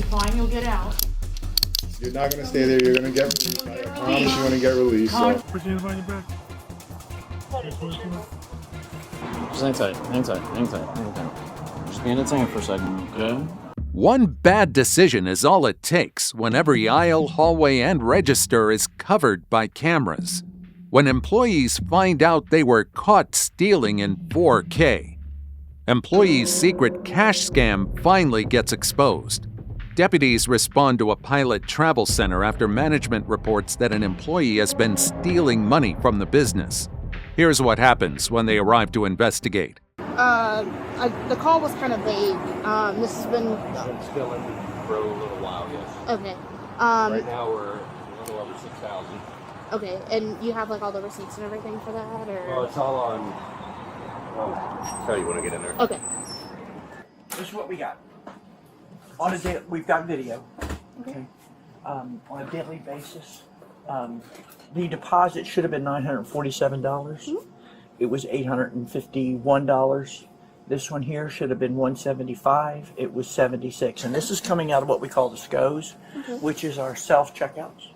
fine, you'll get out. You're not going to stay there. You're going to get released. I promise you're going to get released. So. Put your hands on your back. Just hang tight, hang tight, hang tight, hang tight. Just be entertained for a second, okay? One bad decision is all it takes when every aisle, hallway, and register is covered by cameras. When employees find out they were caught stealing in 4K. Employees' secret cash scam finally gets exposed. Deputies respond to a pilot travel center after management reports that an employee has been stealing money from the business. Here's what happens when they arrive to investigate. The call was kind of vague. This has been... It's still in for a little while, yes. Okay. Right now we're a little over 6,000. Okay, and you have like all the receipts and everything for that, or? Well, it's all on... Tell you when I get in there. Okay. This is what we got. On a day, we've got video. Okay. On a daily basis, the deposit should have been $947. Mm-hmm. It was $851. This one here should have been $175. It was $76, and this is coming out of what we call the SCOs, which is our self-checkouts.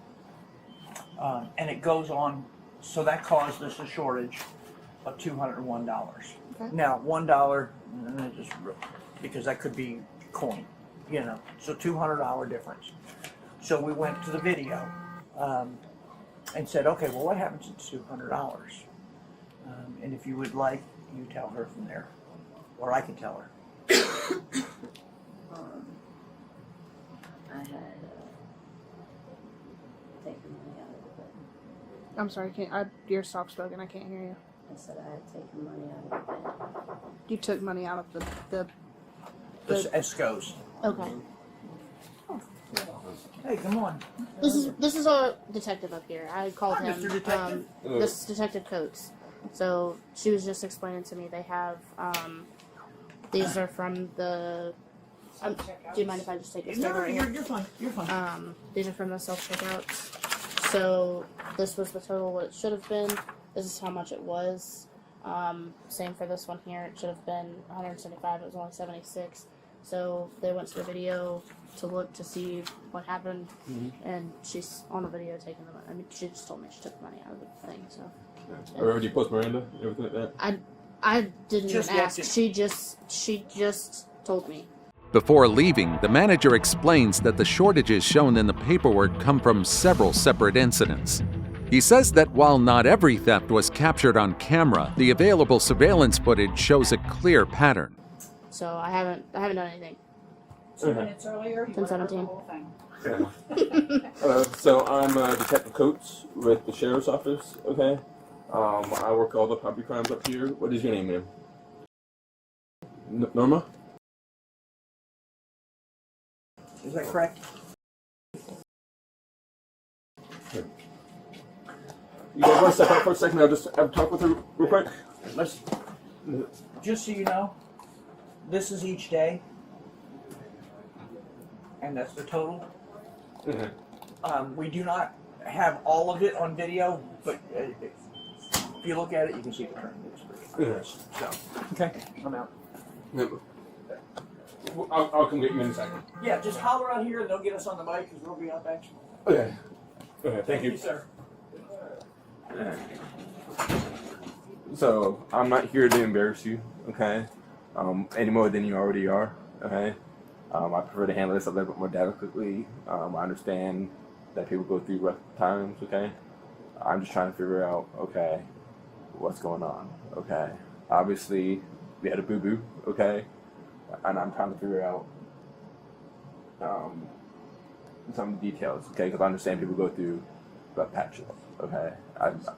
And it goes on, so that caused us a shortage of $201. Okay. Now, $1, just because that could be coin, you know, so $200 difference. So we went to the video and said, okay, well, what happens to $200? And if you would like, you tell her from there, or I can tell her. I had taken money out of it. I'm sorry, you're soft-spoken, I can't hear you. I said I had taken money out of it. You took money out of The SCOs. Okay. Hey, come on. This is a detective up here. I called Hi, him. Mr. Detective. This is Detective Coates. So she was just explaining to me they have these are from the. Do you mind if I just take this paper right here? You're fine. You're fine. These are from the self-checkouts. So this was the total what it should have been. This is how much it was. Same for this one here. It should have been 175. It was only 76. So they went to the video to look to see what happened, and she's on the video taking the money. I mean, she just told me she took the money out of the thing. So. Already post Miranda, everything like that. I didn't Just even ask. walked She just told me. Before leaving, the manager explains that the shortages shown in the paperwork come from several separate incidents. He says that while not every theft was captured on camera, the available surveillance footage shows a clear pattern. So I haven't done anything. 2 minutes earlier, you went over the 10:17. whole thing. So I'm Detective Coates with the Sheriff's Office, okay? I work all the property crimes up here. What is your name, ma'am? Norma? Is that correct? Okay. You guys want to step out for a second? I'll just talk with her real quick. Just so you know, this is each day, and that's the total. We do not have all of it on video, but if you look at it, you can see the trend. So, okay, I'm out. I'll come get you in a second. Yeah, just holler out here and they'll get us on the mic because we'll be out back. Okay. Okay, thank you. Sir. So, I'm not here to embarrass you, okay? Any more than you already are, okay? I prefer to handle this a little bit more delicately. I understand that people go through rough times, okay? I'm just trying to figure out, okay, what's going on, okay? Obviously, we had a boo-boo, okay? And I'm trying to figure out some details, okay? Because I understand people go through rough patches, okay?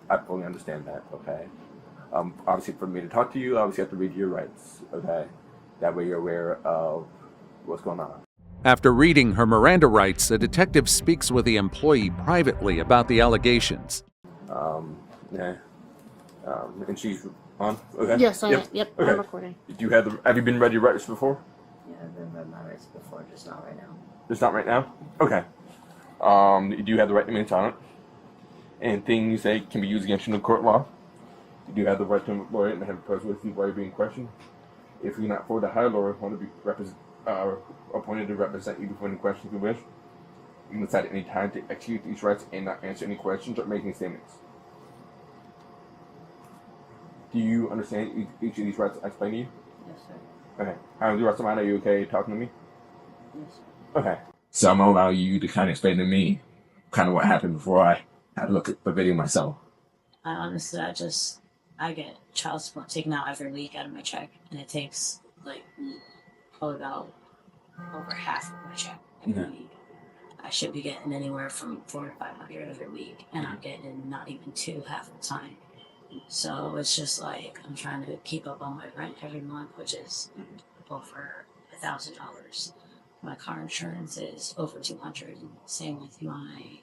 I fully understand that, okay? Obviously, for me to talk to you, obviously, I have to read your rights, okay? That way you're aware of what's going on. After reading her Miranda rights, a detective speaks with the employee privately about the allegations. And she's on? Okay. Yes, I am. Yep, Okay. I'm recording. Have you been read your rights before? Yeah, I've been read my rights before, just not right now. Just not right now? Okay. You do have the right to remain silent. And things that can be used against you in court law. You do have the right to employ it and have a present with you while you're being questioned. If you're not for the higher lawyer, want to be appointed to represent you before any questions you wish. You must at any time to execute these rights and not answer any questions or make any statements. Do you understand each of these rights I explained to you? Yes, sir. Okay. The rest of mine, are you okay talking to me? Yes, sir. Okay. So I'm gonna allow you to kind of explain to me kind of what happened before I had to look at the video myself. I get child support taken out every week out of my check, and it takes probably about over half of my check every week. I should be getting anywhere from $400 to $500 every week, and I'm getting not even two half the time. So it's just like I'm trying to keep up on my rent every month, which is over $1,000. My car insurance is over $200. Same with my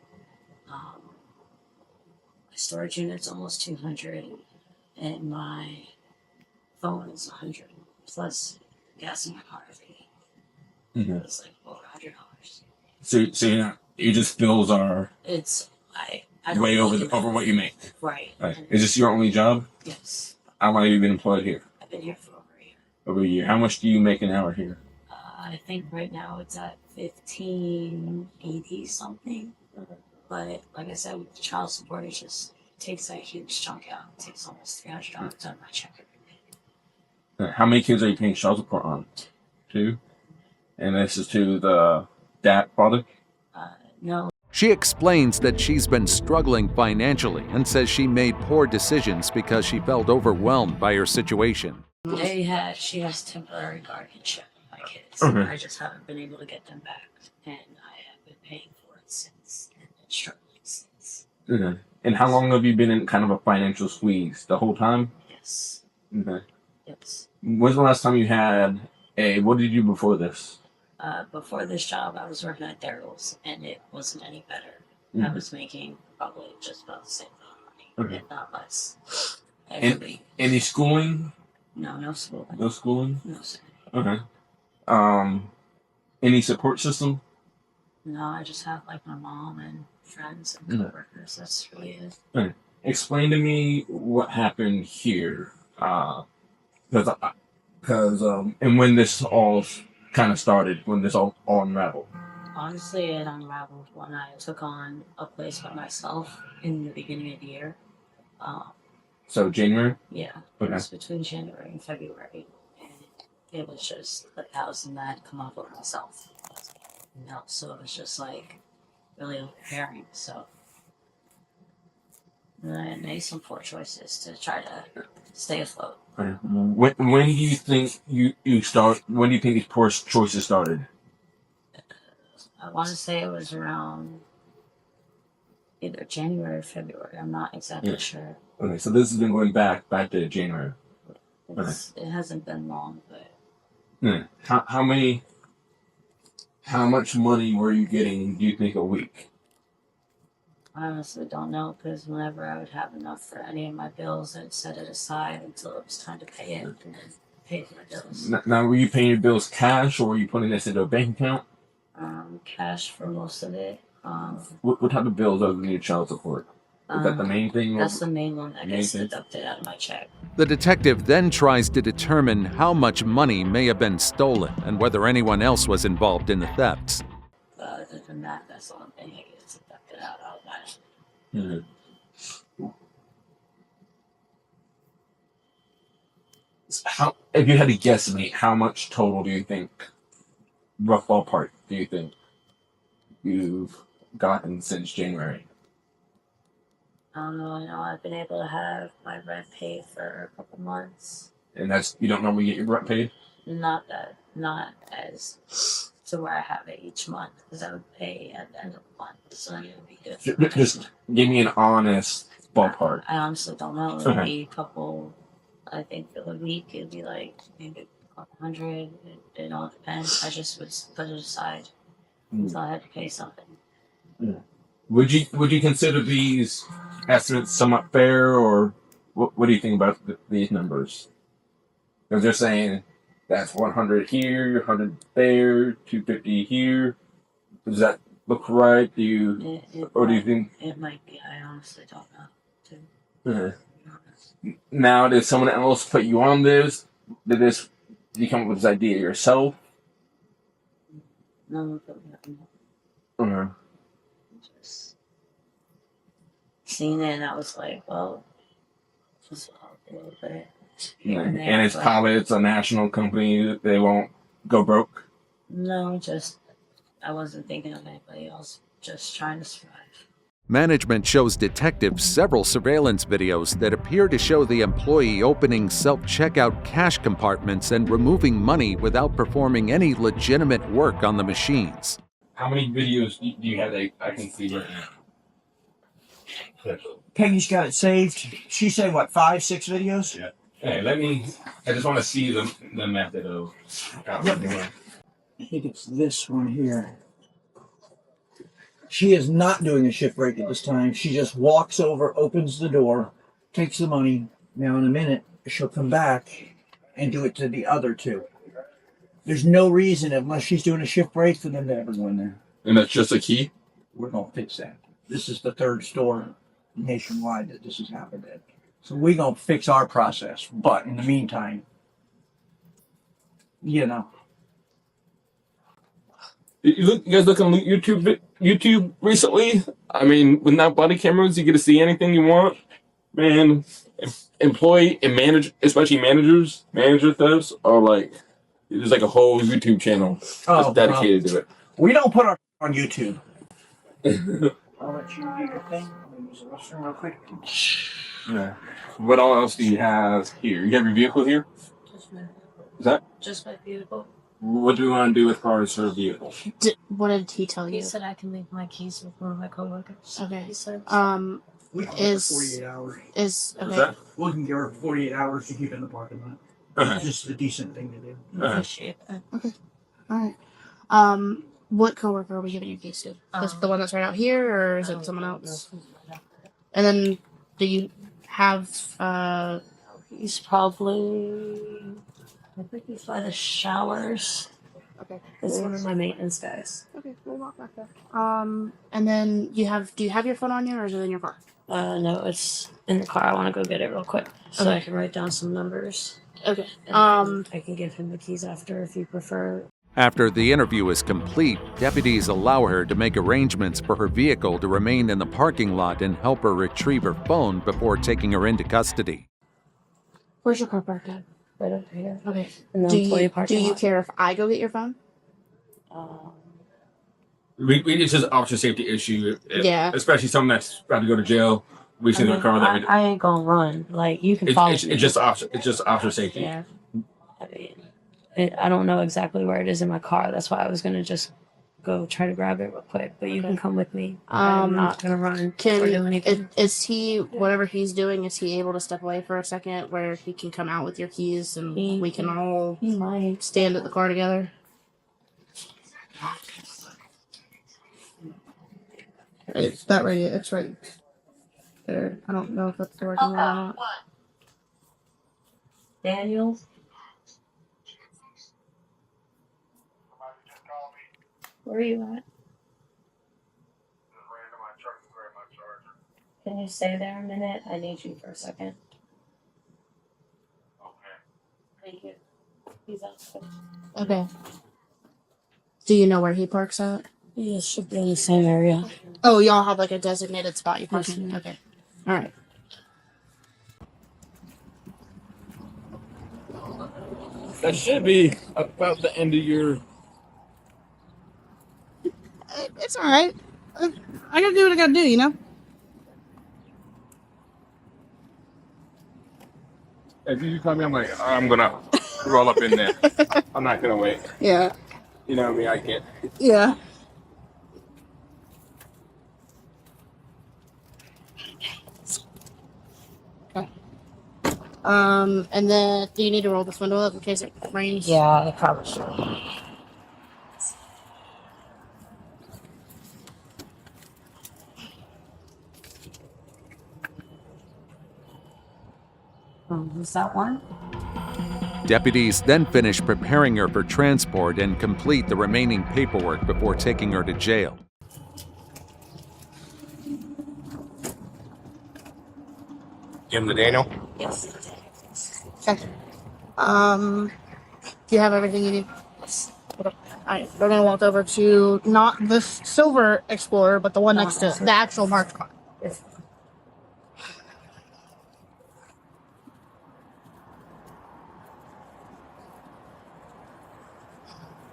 storage unit's almost $200, and my phone is $100 plus gas in my car every week. It's like over $100. So your just bills are I way over what you make. Right. Is this your only job? Yes. How long have you been employed here? I've been here for over a year. Over a year. How much do you make an hour here? I think right now it's at $15.80 something. But like I said, with the child support, it just takes a huge chunk out. It takes almost $300 out of my check every day. How many kids are you paying child support on? 2? And this is to the father? No. She explains that she's been struggling financially and says she made poor decisions because she felt overwhelmed by her situation. She has temporary guardianship of my kids. I just haven't been able to get them back, and I have been paying for it since and been struggling since. Okay. And how long have you been in kind of a financial squeeze? The whole time? Yes. Okay. Yes. When's the last time you had what did you do before this? Before this job, I was working at Daryl's, and it wasn't any better. I was making probably just about the same amount of money, if not less. Every week. Any schooling? No schooling. No schooling? No, sir. Okay. Any support system? No, I just have like my mom and friends and coworkers. That's really it. Okay. Explain to me what happened here, because and when this all kind of started, when this all unraveled. Honestly, it unraveled when I took on a place by myself in the beginning of the year. So January? Yeah. Okay. It was between January and February. And it was just $1,000 that had come up with myself. So it was just like really overbearing. So I made some poor choices to try to stay afloat. Okay. When do you think when do you think these poor choices started? I want to say it was around either January or February. I'm not exactly sure. Okay, so this has been going back to January. It hasn't been long, but how much money were you getting, do you think, a week? I honestly don't know, because whenever I would have enough for any of my bills, I'd set it aside until it was time to pay it, and then pay for my bills. Now, were you paying your bills cash, or were you putting this into a bank account? Cash for most of it. What type of bills other than your child support? Is that the main thing? That's the main one that gets deducted out of my check. The detective then tries to determine how much money may have been stolen and whether anyone else was involved in the thefts. Other than that, that's the one thing that gets deducted out automatically. How, if you had to guesstimate, how much total do you think, rough ballpark, do you think you've gotten since January? I don't know. I know I've been able to have my rent paid for a couple months. And you don't normally get your rent paid? Not as to where I have it each month, because I would pay at the end of the month, so it would be good. Just give me an honest ballpark. I honestly don't know. It would be a couple. I think for the week it'd be like maybe a couple hundred. It all depends. I just would put it aside until I had to pay something. Would you consider these estimates somewhat fair, or what do you think about these numbers? Because they're saying that's 100 here, 100 there, 250 here. Does that look right? Do you think it might be? I honestly don't know. Now, did someone else put you on this? Did you come up with this idea yourself? No one put me on Okay. it. Just seen it, and I was like, well, just a little bit here and there. And it's but probably it's a national company. They won't go broke. no, just I wasn't thinking of anybody else. Just trying to survive. Management shows detectives several surveillance videos that appear to show the employee opening self-checkout cash compartments and removing money without performing any legitimate work on the machines. How many videos do you have that I can see right now? Peggy's got it saved. She said what, 5, 6 videos? Yeah. Hey, I just want to see the method of. Yep. I think it's this one here. She is not doing a shift break at this time. She just walks over, opens the door, takes the money. Now in a minute, she'll come back and do it to the other 2. There's no reason, unless she's doing a shift break, for them to ever go in there. And that's just a key? We're going to fix that. This is the 3rd store nationwide that this has happened at. So we're going to fix our process. But in the meantime, you know. You guys look on YouTube recently? I mean, with now body cameras, you get to see anything you want. Man, employee and manager, especially manager thefts are like, there's like a whole YouTube channel that's dedicated to it. We don't put our on YouTube. I'll let you do your thing. I'm going to use the restroom real quick. Yeah. What else do you have here? You have your vehicle here? Just my, Is that? just my vehicle. What do we want to do with cars or vehicles? What did he tell He you? said I can leave my keys with one of my coworkers. Okay. He said. We can Is- give her 48 hours. Is okay. Is that? We can give her 48 hours to keep in the parking lot. Okay. It's just a decent thing to do. Appreciate that. All right. What coworker are we giving your keys to? The one that's right out here, or is it someone else? And then, do you have? He's probably. I think he's by the showers. Okay. It's one of my maintenance guys. Okay, we'll walk back there. And then do you have your phone on you, or is it in your car? No, it's in the car. I want to go get it real quick so Okay. I can write down some numbers. Okay. And I can give him the keys after if you prefer. After the interview is complete, deputies allow her to make arrangements for her vehicle to remain in the parking lot and help her retrieve her phone before taking her into custody. Where's your car parked at? Right over here. Okay. In the Do employee you parking lot. care if I go get your phone? It's just an officer safety issue. Yeah. Especially someone that's about to go to jail. We see I the mean, car that I ain't gonna run. Like you can follow me. it's just officer safety. Yeah. I mean, I don't know exactly where it is in my car. That's why I was gonna just go try to grab it real quick. But you can come with me. I'm not gonna run or do anything. Is he, whatever he's doing, is he able to step away for a second where he can come out with your keys and we can all He might. stand at the car together? It's that right. It's right there. I don't know if that's working or not. Daniel. Where are you at? Can you stay there a minute? I need you for a second. Okay. Thank you. He's outside. Okay. Do you know where he parks at? He should be in the same area. Oh, y'all have like a designated spot you park in? Okay. All right. That should be about the end of your. It's all right. I gotta do what I gotta do, you know? If you tell me, I'm like, I'm gonna roll up in there. I'm not gonna wait. Yeah. You know me, I can't. Yeah. Okay. And then do you need to roll this window up in case it rains? Yeah, I probably should. Is that one? Deputies then finish preparing her for transport and complete the remaining paperwork before taking her to jail. Give him to Daniel. Yes. Okay. Do you have everything you need? Yes. Okay. Alright, we're gonna walk over to not this silver Explorer, but the one next to it, the actual marked car.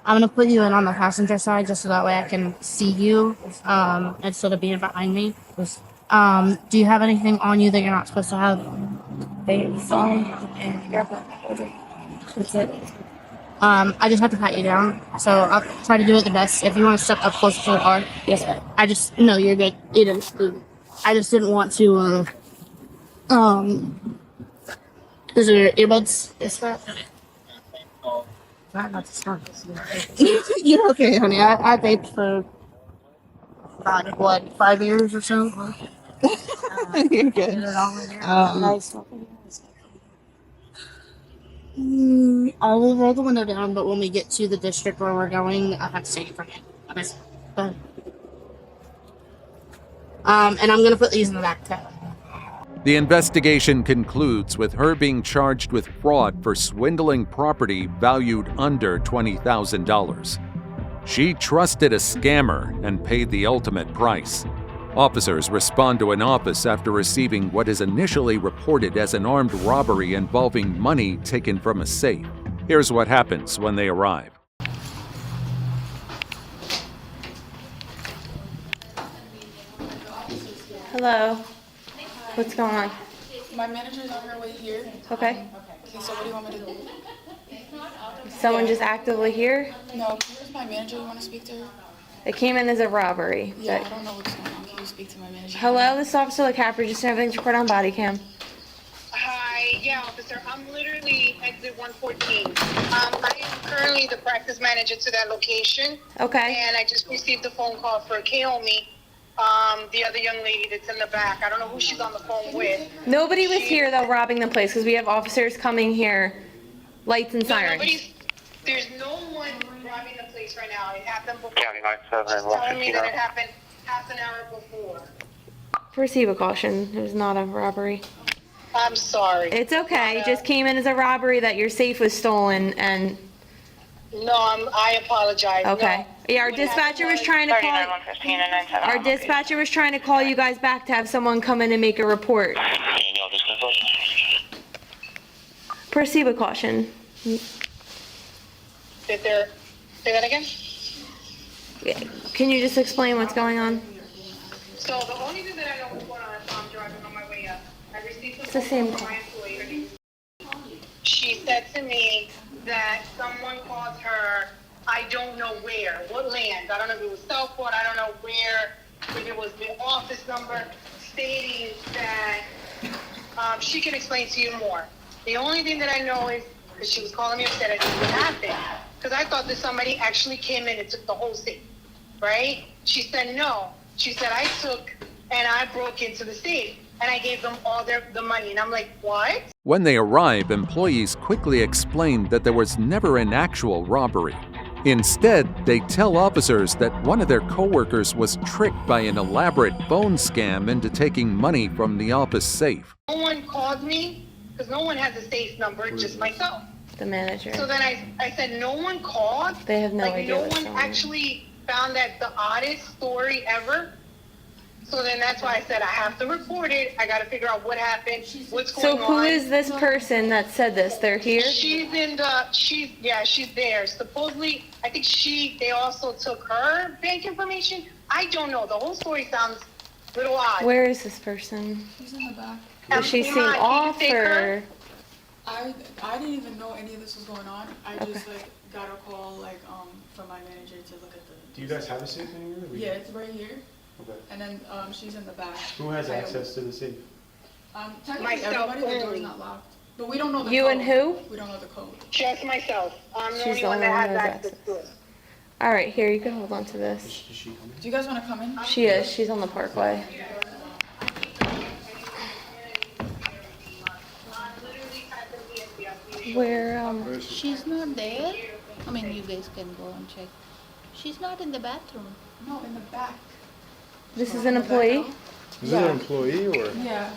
I'm gonna put you in on the passenger side just so that way I can see you instead of being behind me. Do you have anything on you that you're not supposed to have? Phone and your phone. That's it. I just have to pat you down, so I'll try to do it the best. If you want to step up closer to the car, yes, ma'am. No, you're good. You didn't. I just didn't want to. Those are earbuds. Is that? Not to start. You're okay, honey. I vaped for about what 5 years or so. You're good. Nice. I will roll the window down, but when we get to the district where we're going, I have to take it from you. Okay. Go ahead. And I'm gonna put these in the back tab. The investigation concludes with her being charged with fraud for swindling property valued under $20,000. She trusted a scammer and paid the ultimate price. Officers respond to an office after receiving what is initially reported as an armed robbery involving money taken from a safe. Here's what happens when they arrive. Hello. What's going on? My manager's on her way here. Okay. Okay, so what do you want me to do? Someone just actively here? No, here's my manager. You want to speak to her? It came in as a robbery. Yeah, I don't know what's going on. Can you speak to my manager? Hello, this is Officer LeCapper. Just an evidence report on body cam. Hi, yeah, officer. I'm literally exit 114. I am currently the practice manager to that location. Okay. And I just received a phone call for Kaomi, the other young lady that's in the back. I don't know who she's on the phone with. Nobody was here, though, robbing the place, because we have officers coming here, lights and sirens. There's no one robbing the place right now. It happened before. She's telling me that it happened half an hour before. Proceed with caution. It was not a robbery. I'm sorry. It's okay. It just came in as a robbery that your safe was stolen and... No, I apologize. Okay. No. Yeah, our dispatcher was trying to call... Our dispatcher was trying to call you guys back to have someone come in and make a report. Proceed with caution. Say that again? Can you just explain what's going on? So the only thing that I know what's going on is I'm driving on my way up. I received It's the same call. my employee. She said to me that someone called her, I don't know where, what land. I don't know if it was Southport, I don't know where, if it was the office number, stating that she can explain to you more. The only thing that I know is, because she was calling me upset, I didn't know what happened. Because I thought that somebody actually came in and took the whole safe, right? She said no. She said I took and I broke into the safe and I gave them all the money. And I'm like, what? When they arrive, employees quickly explain that there was never an actual robbery. Instead, they tell officers that one of their coworkers was tricked by an elaborate phone scam into taking money from the office safe. No one called me because no one has a safe number, just myself. The manager. So then I said, no one called? They have no like, idea no what's one going on. actually found that the oddest story ever? So then that's why I said I have to report it. I got to figure out what happened, what's going on. So who is this person that said this? They're here? She's there. Supposedly, I think they also took her bank information. I don't know. The whole story sounds a little odd. Where is this person? She's in the back. Does she seem Iman, can you off take or? her? I didn't even know any of this was going on. I just Okay. got a call from my manager to look at the. Do you guys have a safe anywhere? Yeah, it's right here. Okay. And then she's in the back. Who has access to the safe? Technically Myself everybody, the door's only. not locked. But we don't know the You code. and who? We don't know the code. Just myself. I'm the She's only the one only that one has who has access to it. All right, here, you can hold on to this. Is she coming? Do you guys want to come in? She is. She's on the parkway. Where, She's not there. I mean, you guys can go and check. She's not in the bathroom. No, in the back. this is an employee? Is it an employee or? Yeah.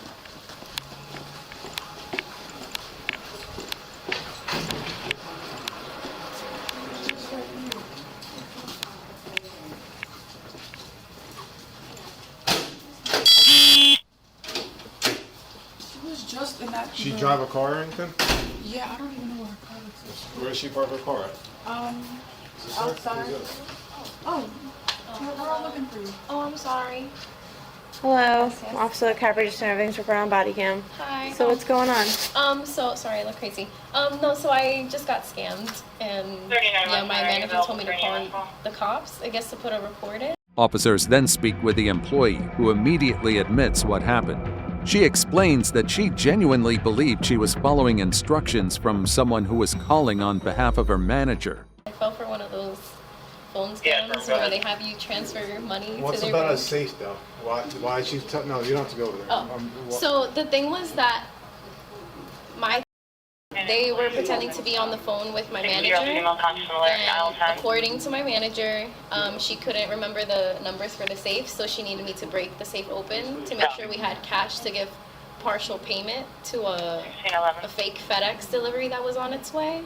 that. She drive a car or anything? Yeah, I don't even know where her car is. Where does she park her car at? Outside. Oh, we're all looking for you. Oh, I'm sorry. Hello, Officer Cap Register, everything's recorded on body cam. Hi. So what's going on? So sorry, I look crazy. No, so I just got scammed, and yeah, my manager told me to call the cops, I guess, to put a report in. Officers then speak with the employee, who immediately admits what happened. She explains that she genuinely believed she was following instructions from someone who was calling on behalf of her manager. I fell for one of those phone scams where they have you transfer your money What's to their about a bank. safe though? Why is she no, you don't have to go over there. Oh, so the thing was that they were pretending to be on the phone with my manager, and according to my manager, she couldn't remember the numbers for the safe, so she needed me to break the safe open to make sure we had cash to give partial payment to a fake FedEx delivery that was on its way.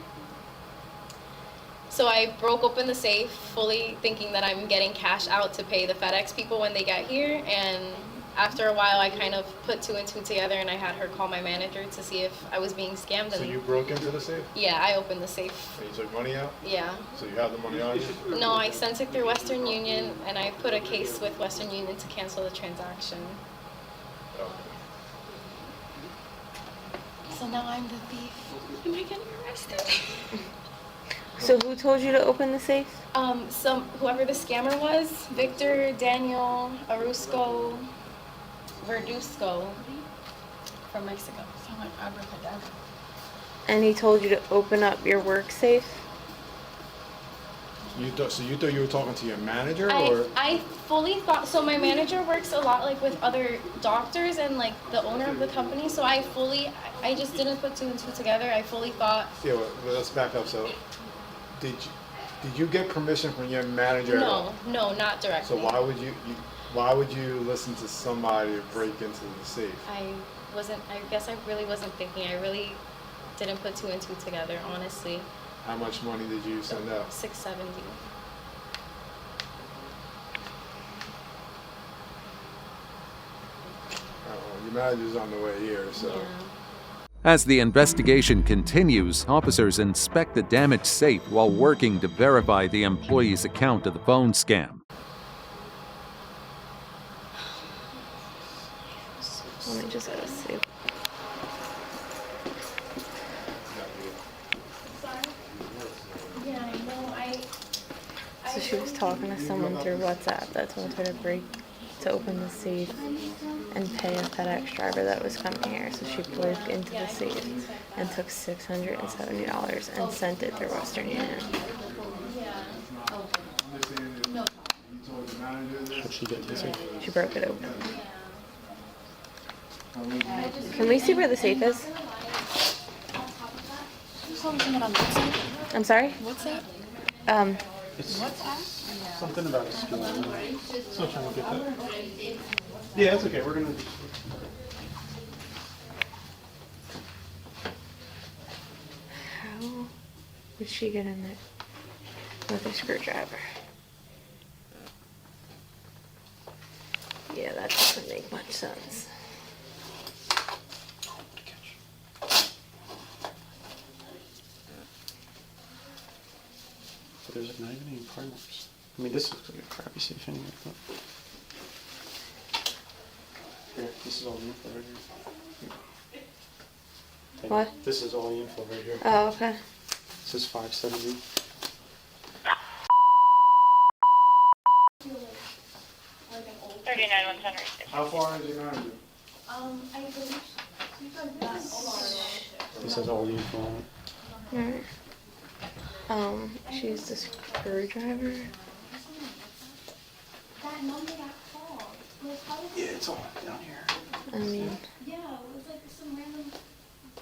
So I broke open the safe, fully thinking that I'm getting cash out to pay the FedEx people when they get here, and after a while I kind of put two and two together, and I had her call my manager to see if I was being scammed. So you broke into the safe? Yeah, I opened the safe. And you took money out? Yeah. So you have the money on you? No, I sent it through Western Union, and I put a case with Western Union to cancel the transaction. Okay. So now I'm the thief. Am I getting arrested? So who told you to open the safe? Whoever the scammer was, Victor, Daniel, Arusco, Verduzco from Mexico. Sound like abracadabra. And he told you to open up your work safe? So you thought you were talking to your manager, or? I fully thought, so my manager works a lot like with other doctors and like the owner of the company, so I just didn't put two and two together. I fully thought. Yeah, well, let's back up. So, did you get permission from your manager? No, not directly. So why would you listen to somebody break into the safe? I guess I really wasn't thinking. I really didn't put two and two together, honestly. How much money did you send out? $670. Well, your manager's on the way here, so. Yeah. As the investigation continues, officers inspect the damaged safe while working to verify the employee's account of the phone scam. Let me just go see. Yeah, I know. So she was talking to someone through WhatsApp that told her to open the safe and pay a FedEx driver that was coming here. So she broke into the safe and took $670 and sent it through Western Union. How'd she get to the safe? She broke it open. Can we see where the safe is? I'm sorry? What's that? It's WhatsApp? something about a school. Still trying to get that. Yeah, it's okay. We're gonna. How did she get in there with a screwdriver? Yeah, that doesn't make much sense. But there's like not even any parts. I mean, this looks like a crappy safe anyway. But... Here, this is all the info right here. Okay. What? This is all the info right here. Oh, okay. This is 570. How far is your manager? I believe This has all the info on it. Alright. She used a screwdriver. that number that called. Like, how did Yeah, it's all down here. I mean, yeah, it was like some random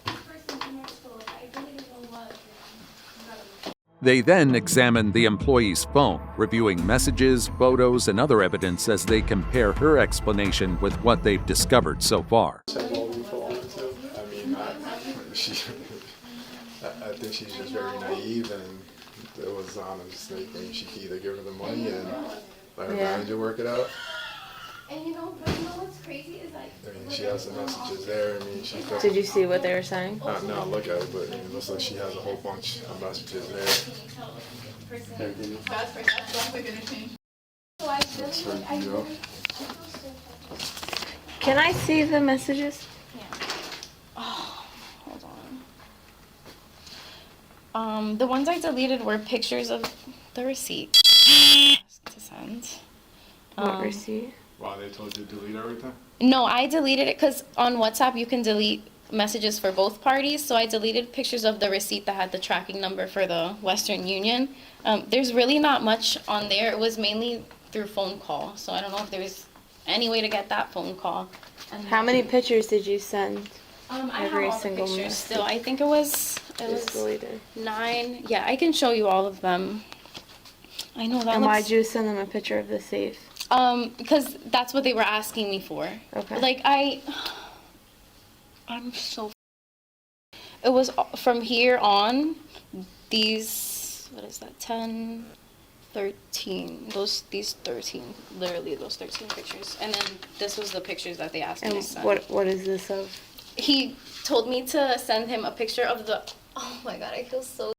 person from Mexico. Like, I really don't know what. They then examine the employee's phone, reviewing messages, photos, and other evidence as they compare her explanation with what they've discovered so far. I mean, I think she's just very naive, and it was honest. She could either give her the money and let her manager work it out. And you know what's crazy is like. I mean, she has some messages there. I mean, she could. Did you see what they were saying? Not look at it, but it looks like she has a whole bunch of messages there. That's definitely gonna change. That's her video. Can I see the messages? Oh, hold on. The ones I deleted were pictures of the receipt to send. What receipt? Wow, they told you to delete everything? No, I deleted it because on WhatsApp you can delete messages for both parties. So I deleted pictures of the receipt that had the tracking number for the Western Union. There's really not much on there. It was mainly through phone call. So I don't know if there's any way to get that phone call. And How many pictures did you send? I have Every all the single pictures message. still. I think it was deleted. 9. Yeah, I can show you all of them. I know that And looks... why'd you send them a picture of the safe? Because that's what they were asking me for. Okay. Like, I'm so... It was from here on, these, what is that, 10, 13, these 13, literally those 13 pictures. And then this was the pictures that they asked me to And send. what is this of? He told me to send him a picture of the, oh my god, I feel so,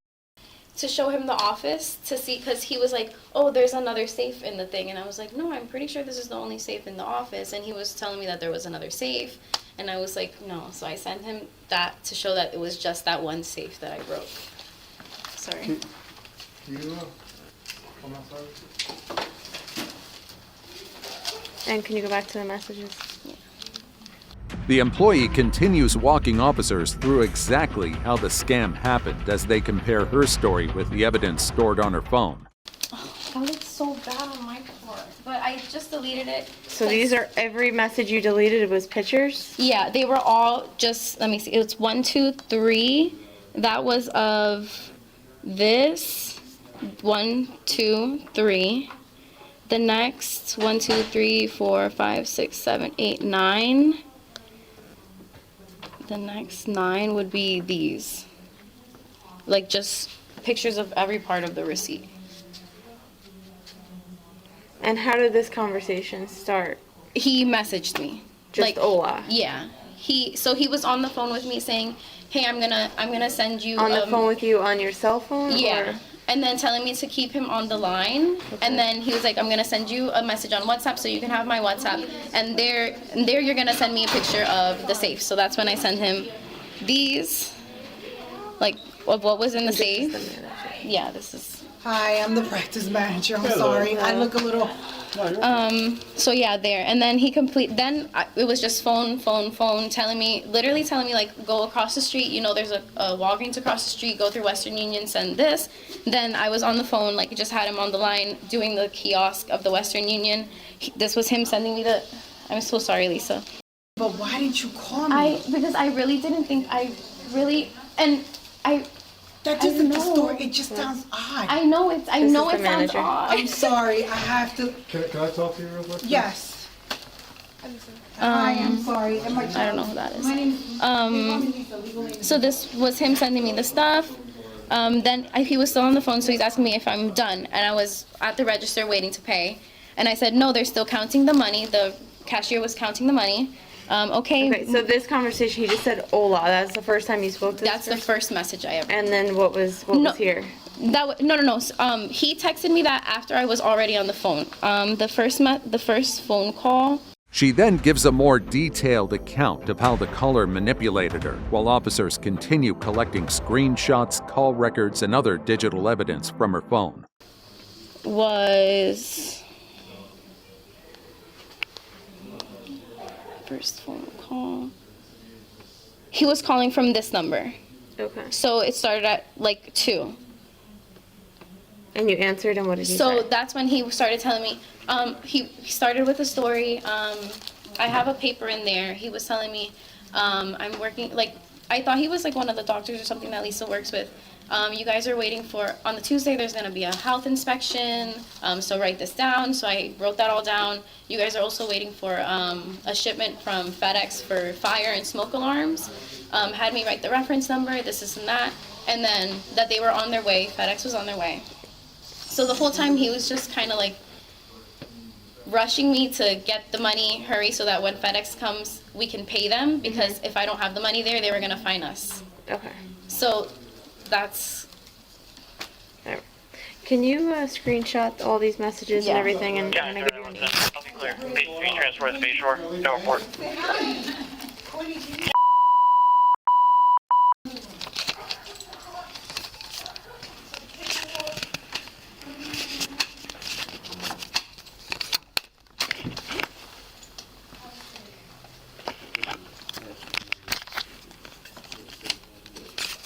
to show him the office to see, because he was like, oh, there's another safe in the thing. And I was like, no, I'm pretty sure this is the only safe in the office. And he was telling me that there was another safe. And I was like, no. So I sent him that to show that it was just that one safe that I broke. Sorry. Can you come outside? And can you go back to the messages? The employee continues walking officers through exactly how the scam happened as they compare her story with the evidence stored on her phone. That looks so bad on my part. But I just deleted it. So these are, every message you deleted was pictures? Yeah, they were all just, let me see, it's 1, 2, 3. That was of this, 1, 2, 3. The next, 1, 2, 3, 4, 5, 6, 7, 8, 9. The next 9 would be these. Like just pictures of every part of the receipt. And how did this conversation start? He messaged me. Just Ola? Yeah. He was on the phone with me saying, hey, I'm gonna send you on the phone with you on your cell phone? Yeah. Or? And then telling me to keep him on the line. Okay. And then he was like, I'm gonna send you a message on WhatsApp so you can have my WhatsApp. And there you're gonna send me a picture of the safe. So that's when I send him these, like of what was in the safe. Yeah, this is. Hi, I'm the practice manager. I'm sorry. I look a little. So yeah, there. And then it was just phone, literally telling me like, go across the street, you know, there's a Walgreens across the street, go through Western Union, send this. Then I was on the phone, like just had him on the line doing the kiosk of the Western Union. This was him sending me I'm so sorry, Lisa. But why didn't you call me? Because I really didn't think, that isn't the story. It just sounds odd. I know it sounds odd. I'm sorry. I have to. Can I talk to you real quick? Yes. Hi, I'm sorry. I don't know who that is. My name is. So this was him sending me the stuff. Then he was still on the phone, so he's asking me if I'm done. And I was at the register waiting to pay. And I said, no, they're still counting the money. The cashier was counting the money. Okay, so this conversation, he just said hola. That's the first time you spoke to this That's the first message I ever. And then what was here? No. He texted me that after I was already on the phone. The first phone call. She then gives a more detailed account of how the caller manipulated her, while officers continue collecting screenshots, call records, and other digital evidence from her phone. Was first phone call. He was calling from this number. Okay. So it started at like 2. And you answered, and what did he say? So that's when he started telling me, he started with a story. I have a paper in there. He was telling me, I'm working, like, I thought he was like one of the doctors or something that Lisa works with. You guys are waiting for, on the Tuesday, there's going to be a health inspection, so write this down. So I wrote that all down. You guys are also waiting for a shipment from FedEx for fire and smoke alarms. Had me write the reference number, this and that, and then that they were on their way, FedEx was on their way. So the whole time he was just kind of like rushing me to get the money, hurry, so that when FedEx comes, we can pay them, because if I don't have the money there, they were gonna fine us. Okay. So that's. Alright. Can you screenshot all these messages and everything and Yeah, I'm gonna give you an email? I'll be clear. Please transfer to Bay Shore. No report.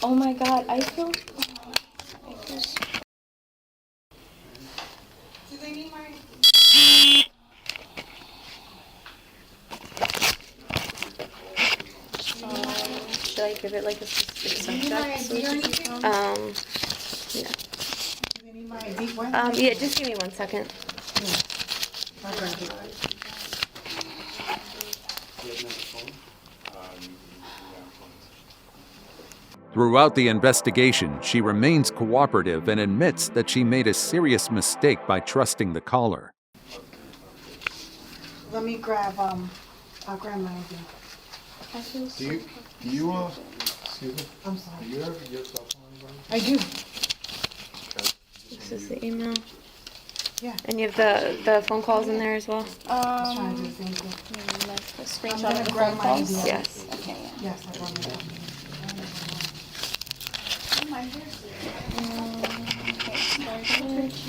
Oh my God, I feel. Do they need my? Should I give it like a specific subject? Yeah. Do they need my ID? What? Yeah, just give me 1 second. Okay. Throughout the investigation, she remains cooperative and admits that she made a serious mistake by trusting the caller. Let me grab I'll grab my ID. Do you excuse me? I'm sorry. Do you have your cell phone? I do. This is the email. Yeah. And you have the phone calls in there as well? I was trying to do the same thing. The I'm screenshot gonna of the grab phone my calls. ID. Yes. Okay. Yeah. Yes, I brought my ID.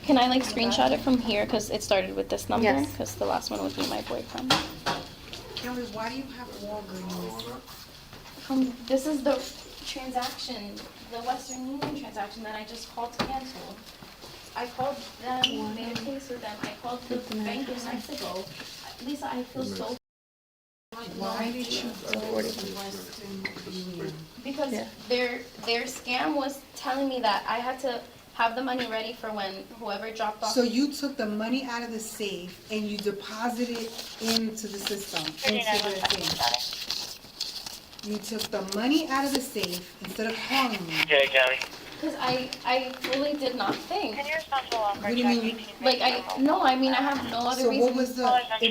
Can I like screenshot it from here, because it started with this number? Yes. Because the last one was me and my boyfriend. Kelly, why do you have Walgreens? This is the transaction, the Western Union transaction that I just called to cancel. I called them, made a case with them. I called the bank in Mexico. Lisa, I feel so. Why did you go to Western Union? Because their scam was telling me that I had to have the money ready for when whoever dropped off. So you took the money out of the safe and you deposited it into the system, into the thing. You took the money out of the safe instead of calling me. Yeah, Gabby. Because I fully did not think. Can you respond to the locker? What do you mean? Like, I have no other So reason. what was it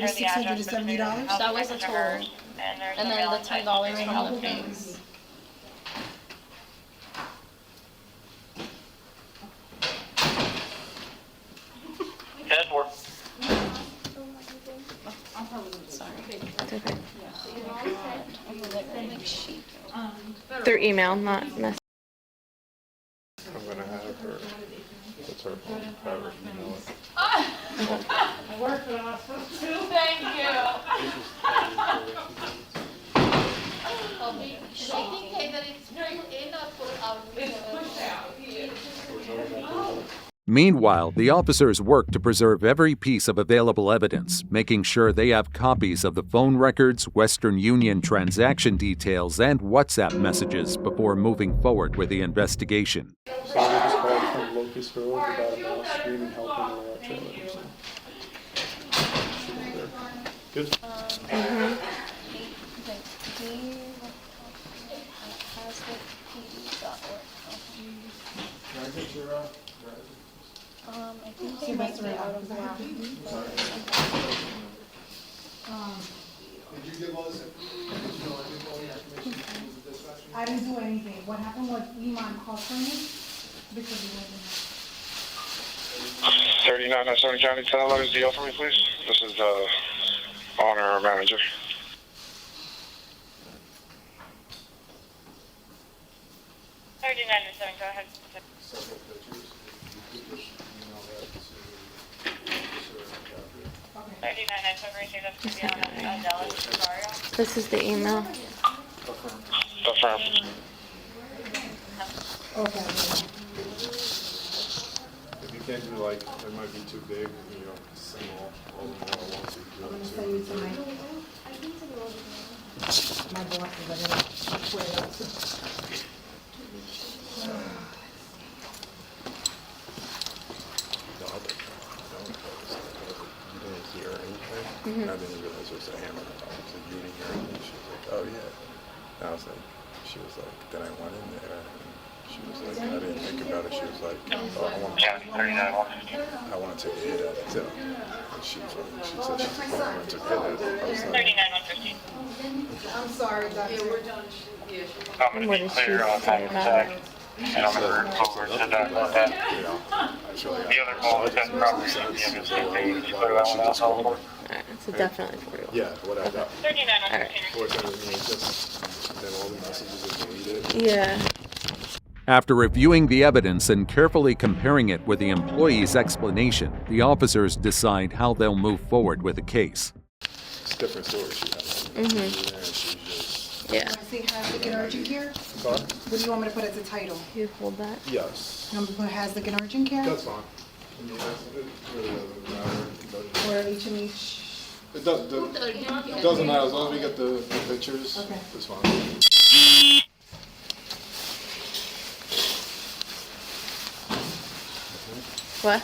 was $670? That was the total. And then the $10 from the things. Head for. Sorry. It's okay. Like sheep. Through email, not message. I'm gonna have her. What's her phone? Have her email it. I work for the hospital too. Thank you. Meanwhile, the officers work to preserve every piece of available evidence, making sure they have copies of the phone records, Western Union transaction details, and WhatsApp messages before moving forward with the investigation. So I just called from Locust Road about a mouse screaming help in the trailer. So. She was there. Good. Can I get your I think they might be out of line. Did you give all this information? I didn't do anything. What happened was Iman called for me because he wasn't. 39 Southern County 1011 DL for me, please. This is owner manager. Go ahead. Several pictures. You could just email that to 39 Dallas. This is the email. Affirm. Okay. If you can't do like, it might be too big, you know, single, all the more I want to do I'm gonna it send you to my boss. I'm gonna I didn't realize it was a hammer. So you didn't hear anything. She was like, oh yeah. And I was like, she was like, then I went in there and she was like, I didn't think about it. She was like, oh, I want to take a hit at it too. she said she took it. I was like, 39-115. I'm sorry, Doctor. I'm going to be clear on that sec. And I'm going to over to Dr. Lopez. The other call was that property. The other state they just put it on alcohol for. Alright, so definitely 41. yeah, what I got. 39-115. Fortunately, it's just then all the messages are deleted. Yeah. After reviewing the evidence and carefully comparing it with the employee's explanation, the officers decide how they'll move forward with the case. It's a different story she has. Yeah. See, has the urgent care? Sorry? What do you want me to put as a title? You hold that? Yes. I'm gonna put has the urgent care? That's fine. I mean, it really doesn't matter. Or each? It doesn't matter as long as we get the pictures. Okay. It's fine. What?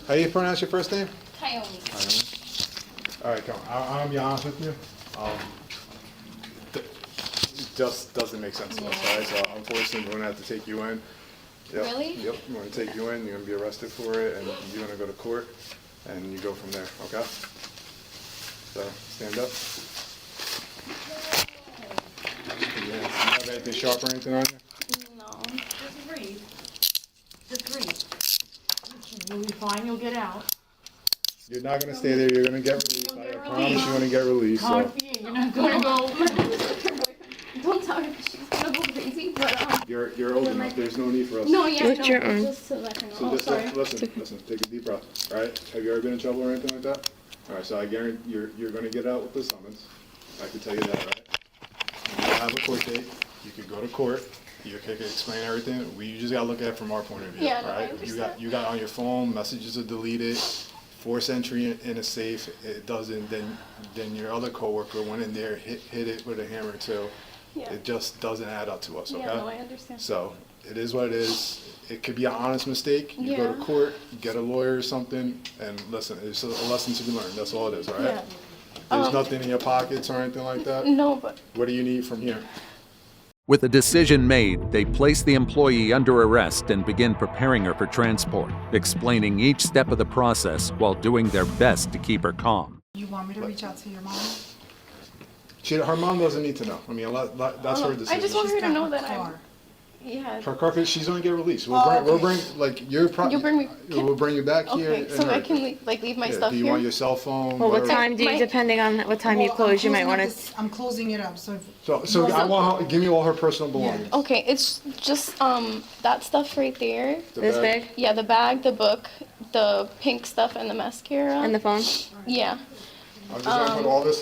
How you pronounce your first name? Tyone. All right, come on. I'm gonna be honest with you. It just doesn't make sense to us, all right? So unfortunately, we're gonna have to take you in. Yep. Really? Yep. We're gonna take you in. You're gonna be arrested for it, and you're gonna go to court, and you go from there. Okay? So stand up. You have anything sharp or anything on you? No. Just breathe. Just breathe. You'll be fine, you'll get out. You're not gonna stay there. You're gonna get released. I promise you're gonna get released. So. You're not gonna go. Don't tell her she's gonna go crazy, but You're old enough. There's no need for us. no, yeah, What's no, your arm? just to let her know. So Oh, just sorry. listen. Take a deep breath. All right. Have you ever been in trouble or anything like that? All right. So I guarantee you're going to get out with the summons. I can tell you that, right? You have a court date. You could go to court. You could explain everything. We just got to look at it from our point of view. Yeah, all no, I right. understand. You got on your phone. Messages are deleted. Force entry in a safe. It doesn't. Then your other coworker went in there, hit it with a hammer too. Yeah. It just doesn't add up to us. Okay. Yeah, no, I understand. So it is what it is. It could be an honest mistake. You go to Yeah. court, get a lawyer or something, and listen, it's a lesson to be learned. That's all it is, all right? Yeah. There's nothing in your pockets or anything like that? No, but What do you need from here? With the decision made, they place the employee under arrest and begin preparing her for transport, explaining each step of the process while doing their best to keep her calm. You want me to reach out to your mom? Her mom doesn't need to know. I mean, that's her decision. I just want her to know that car. yeah. Her car, she's gonna get released. Oh, okay. We'll bring, like, you'll bring me. we'll bring you back here. Okay, and so I everything. can leave my Yeah, stuff do you here. want your cell phone? Well, what whatever? time do you, My- depending on what time you Well, close, you might want to. I'm closing it up, so. So I want her, give me all her personal belongings. Okay, it's just that stuff right there. This big? Yeah, the bag, the book, the pink stuff, and the mascara. And the phone? Yeah. I'm just gonna put all this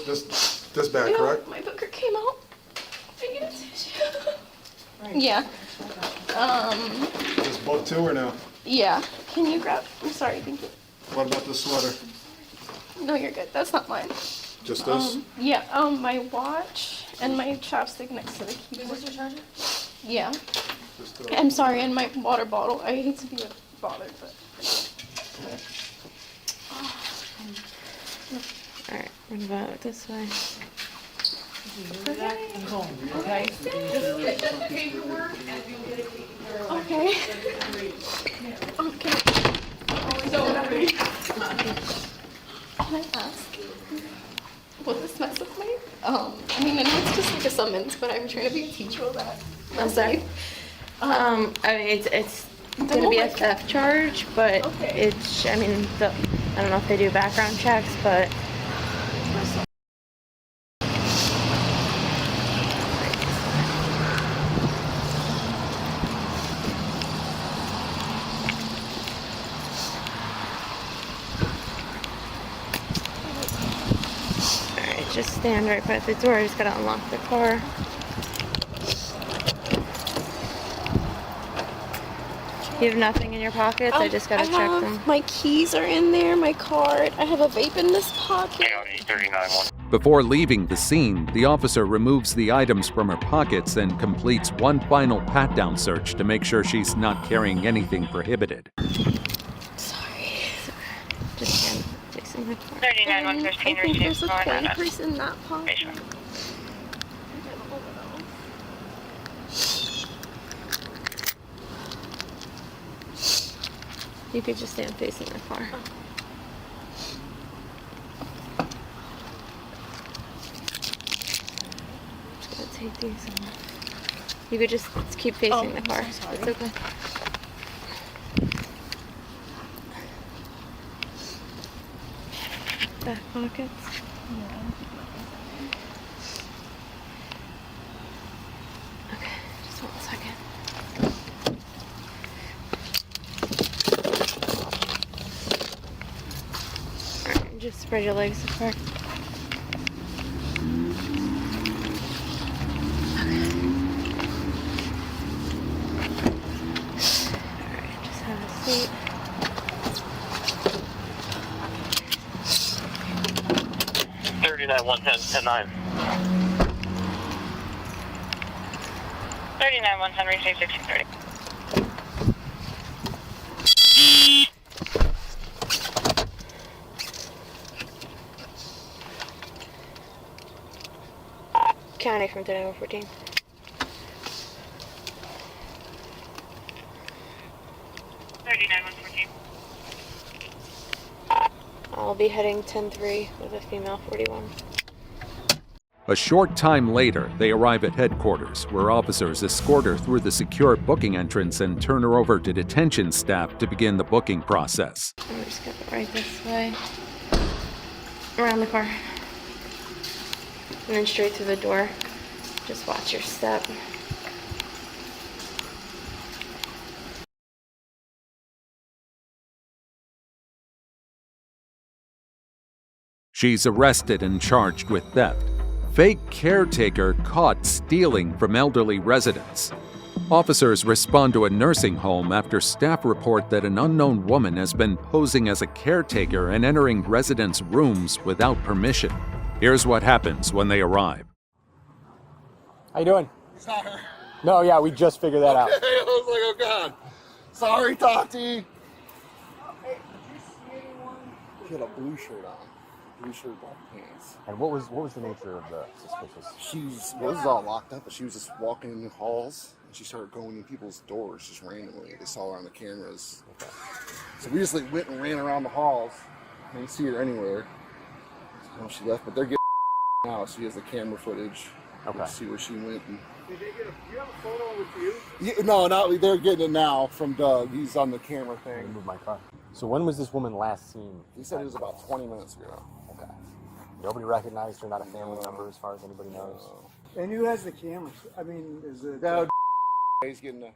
bag, Yeah, correct? my booker came out. I get a tissue. Yeah. This book too or no? Yeah. Can you grab? I'm sorry. Thank you. What about the sweater? No, you're good. That's not mine. Just this? Yeah. My watch and my chapstick next to the keyboard. Is this your charger? Yeah. Just I'm sorry, and my water bottle. I hate to be bothered, but. Alright, what about this way? Okay. And home, okay? Just get the paperwork and you'll get it taken care of. Okay. Okay. Can I ask? Will this mess up my? I mean, I know it's just like a summons, but I'm trying to be a teacher of that. I'm sorry. I mean, it's gonna be a theft charge, but it's, I mean, I don't know if they do background checks, but. Alright, just stand right by the door. I just gotta unlock the car. You have nothing in your pockets? I just gotta check them. My keys are in there, my card. I have a vape in this pocket. County 39-1. Before leaving the scene, the officer removes the items from her pockets and completes one final pat-down search to make sure she's not carrying anything prohibited. Sorry. Just stand facing the car. 39-115 I think received there's a calling coin on us. purse in that pocket. You could just stand facing the car. Just gonna take these off. You could just keep facing the car. so sorry. It's okay. Back pockets. Okay, just 1 second. Alright, just spread your legs apart. Alright, just have a seat. $39, 110, 10-9. 39, 110, receive 1630. County from 3914. I'll be heading 10-3 with a female 41. A short time later, they arrive at headquarters, where officers escort her through the secure booking entrance and turn her over to detention staff to begin the booking process. I'm just gonna go right this way. Around the car. And then straight through the door. Just watch your step. She's arrested and charged with theft. Fake caretaker caught stealing from elderly residents. Officers respond to a nursing home after staff report that an unknown woman has been posing as a caretaker and entering residents' rooms without permission. Here's what happens when they arrive. How you doing? Sorry. No, yeah, we just figured that out. I was like, oh God. Sorry, Tati. She had a blue shirt on. Blue shirt, black pants. And what was the nature of the suspicious? This was all locked up, but she was just walking in the halls, and she started going in people's doors just randomly. They saw her on the cameras. Okay. So we just like went and ran around the halls. I didn't see her anywhere. So she left, but they're getting now. So he has the camera footage. Okay. To see where she went. And... Did they get do you have a photo with you? Yeah, no, not they're getting it now from Doug. He's on the camera thing. Move my car. So when was this woman last seen? He said it was about 20 minutes ago. Okay. Nobody recognized her, not a family member as far as anybody knows. And who has the cameras? I mean, is it... No, he's getting the...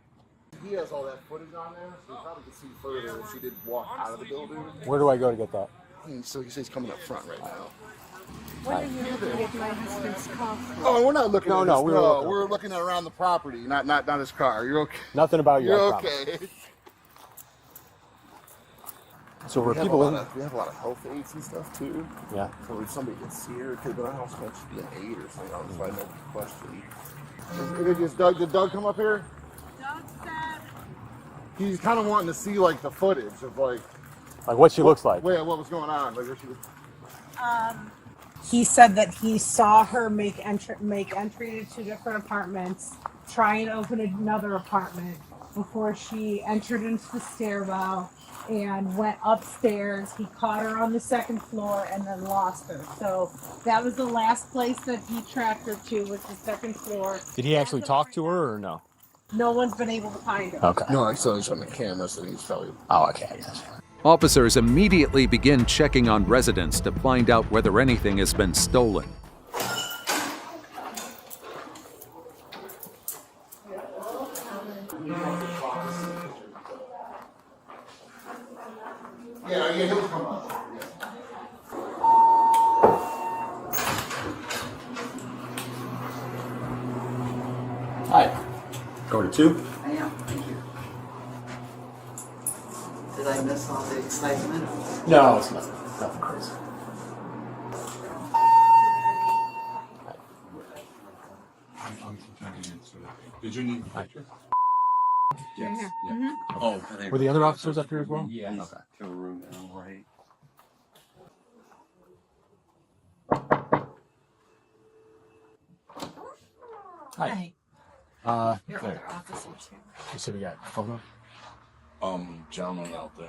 He has all that footage on there, so you probably can see further if she did walk out of the building. Where do I go to get that? So he says he's coming up front right now. What are you looking at my husband's car for? Oh, we're not looking at No, we're looking at around the property, not his car. You're okay. Nothing about you. You're okay. So were people in? We have a lot of health aides and stuff too. Yeah. So if somebody can see her, it could go house might just be an aide or something. I'll just find no question. Did Doug come up here? Doug said. He's kind of wanting to see like the footage of like what she looks like. Wait, what was going on? Like where she was. He said that he saw her make entry to 2 different apartments, try and open another apartment before she entered into the stairwell and went upstairs. He caught her on the 2nd floor and then lost her. So that was the last place that he tracked her to, was the 2nd floor. Did he actually talk to her or no? No one's been able to find her. Okay. No, I saw this on the camera, so he's probably. Oh, okay, I guess. Officers immediately begin checking on residents to find out whether anything has been stolen. Yeah, he'll come up. Hi. Going to 2? I am, thank you. Did I miss all the excitement? No, it's nothing crazy. Did you need a picture? Yes. Yeah. Oh, Were the other officers up here as well? Yeah. Okay. To a room now, right? Hi. Your There. other officers here. You said we got a photo? Gentleman out there.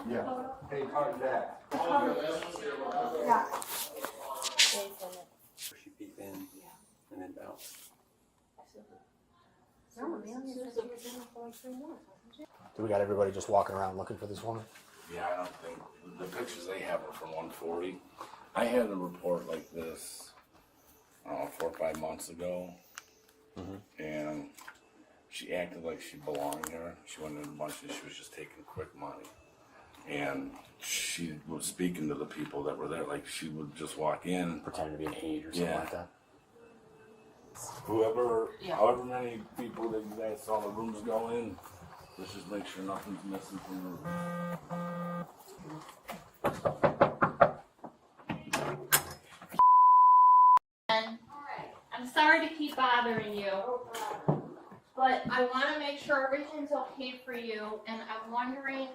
Yeah. Hey, card that. Yeah. She peep in and then bounce. Do we got everybody just walking around looking for this woman? Yeah, I don't think the pictures they have are from 140. I had a report like this, I don't know, 4 or 5 months ago, and she acted like she belonged there. She went in a bunch and she was just taking quick money. And she was speaking to the people that were there, like she would just walk in, pretending to be an aide or something like that. Whoever, however many people that you guys saw the rooms go in, let's just make sure nothing's missing from the room. I'm sorry to keep bothering you, but I want to make sure everything's okay for you, and I'm wondering,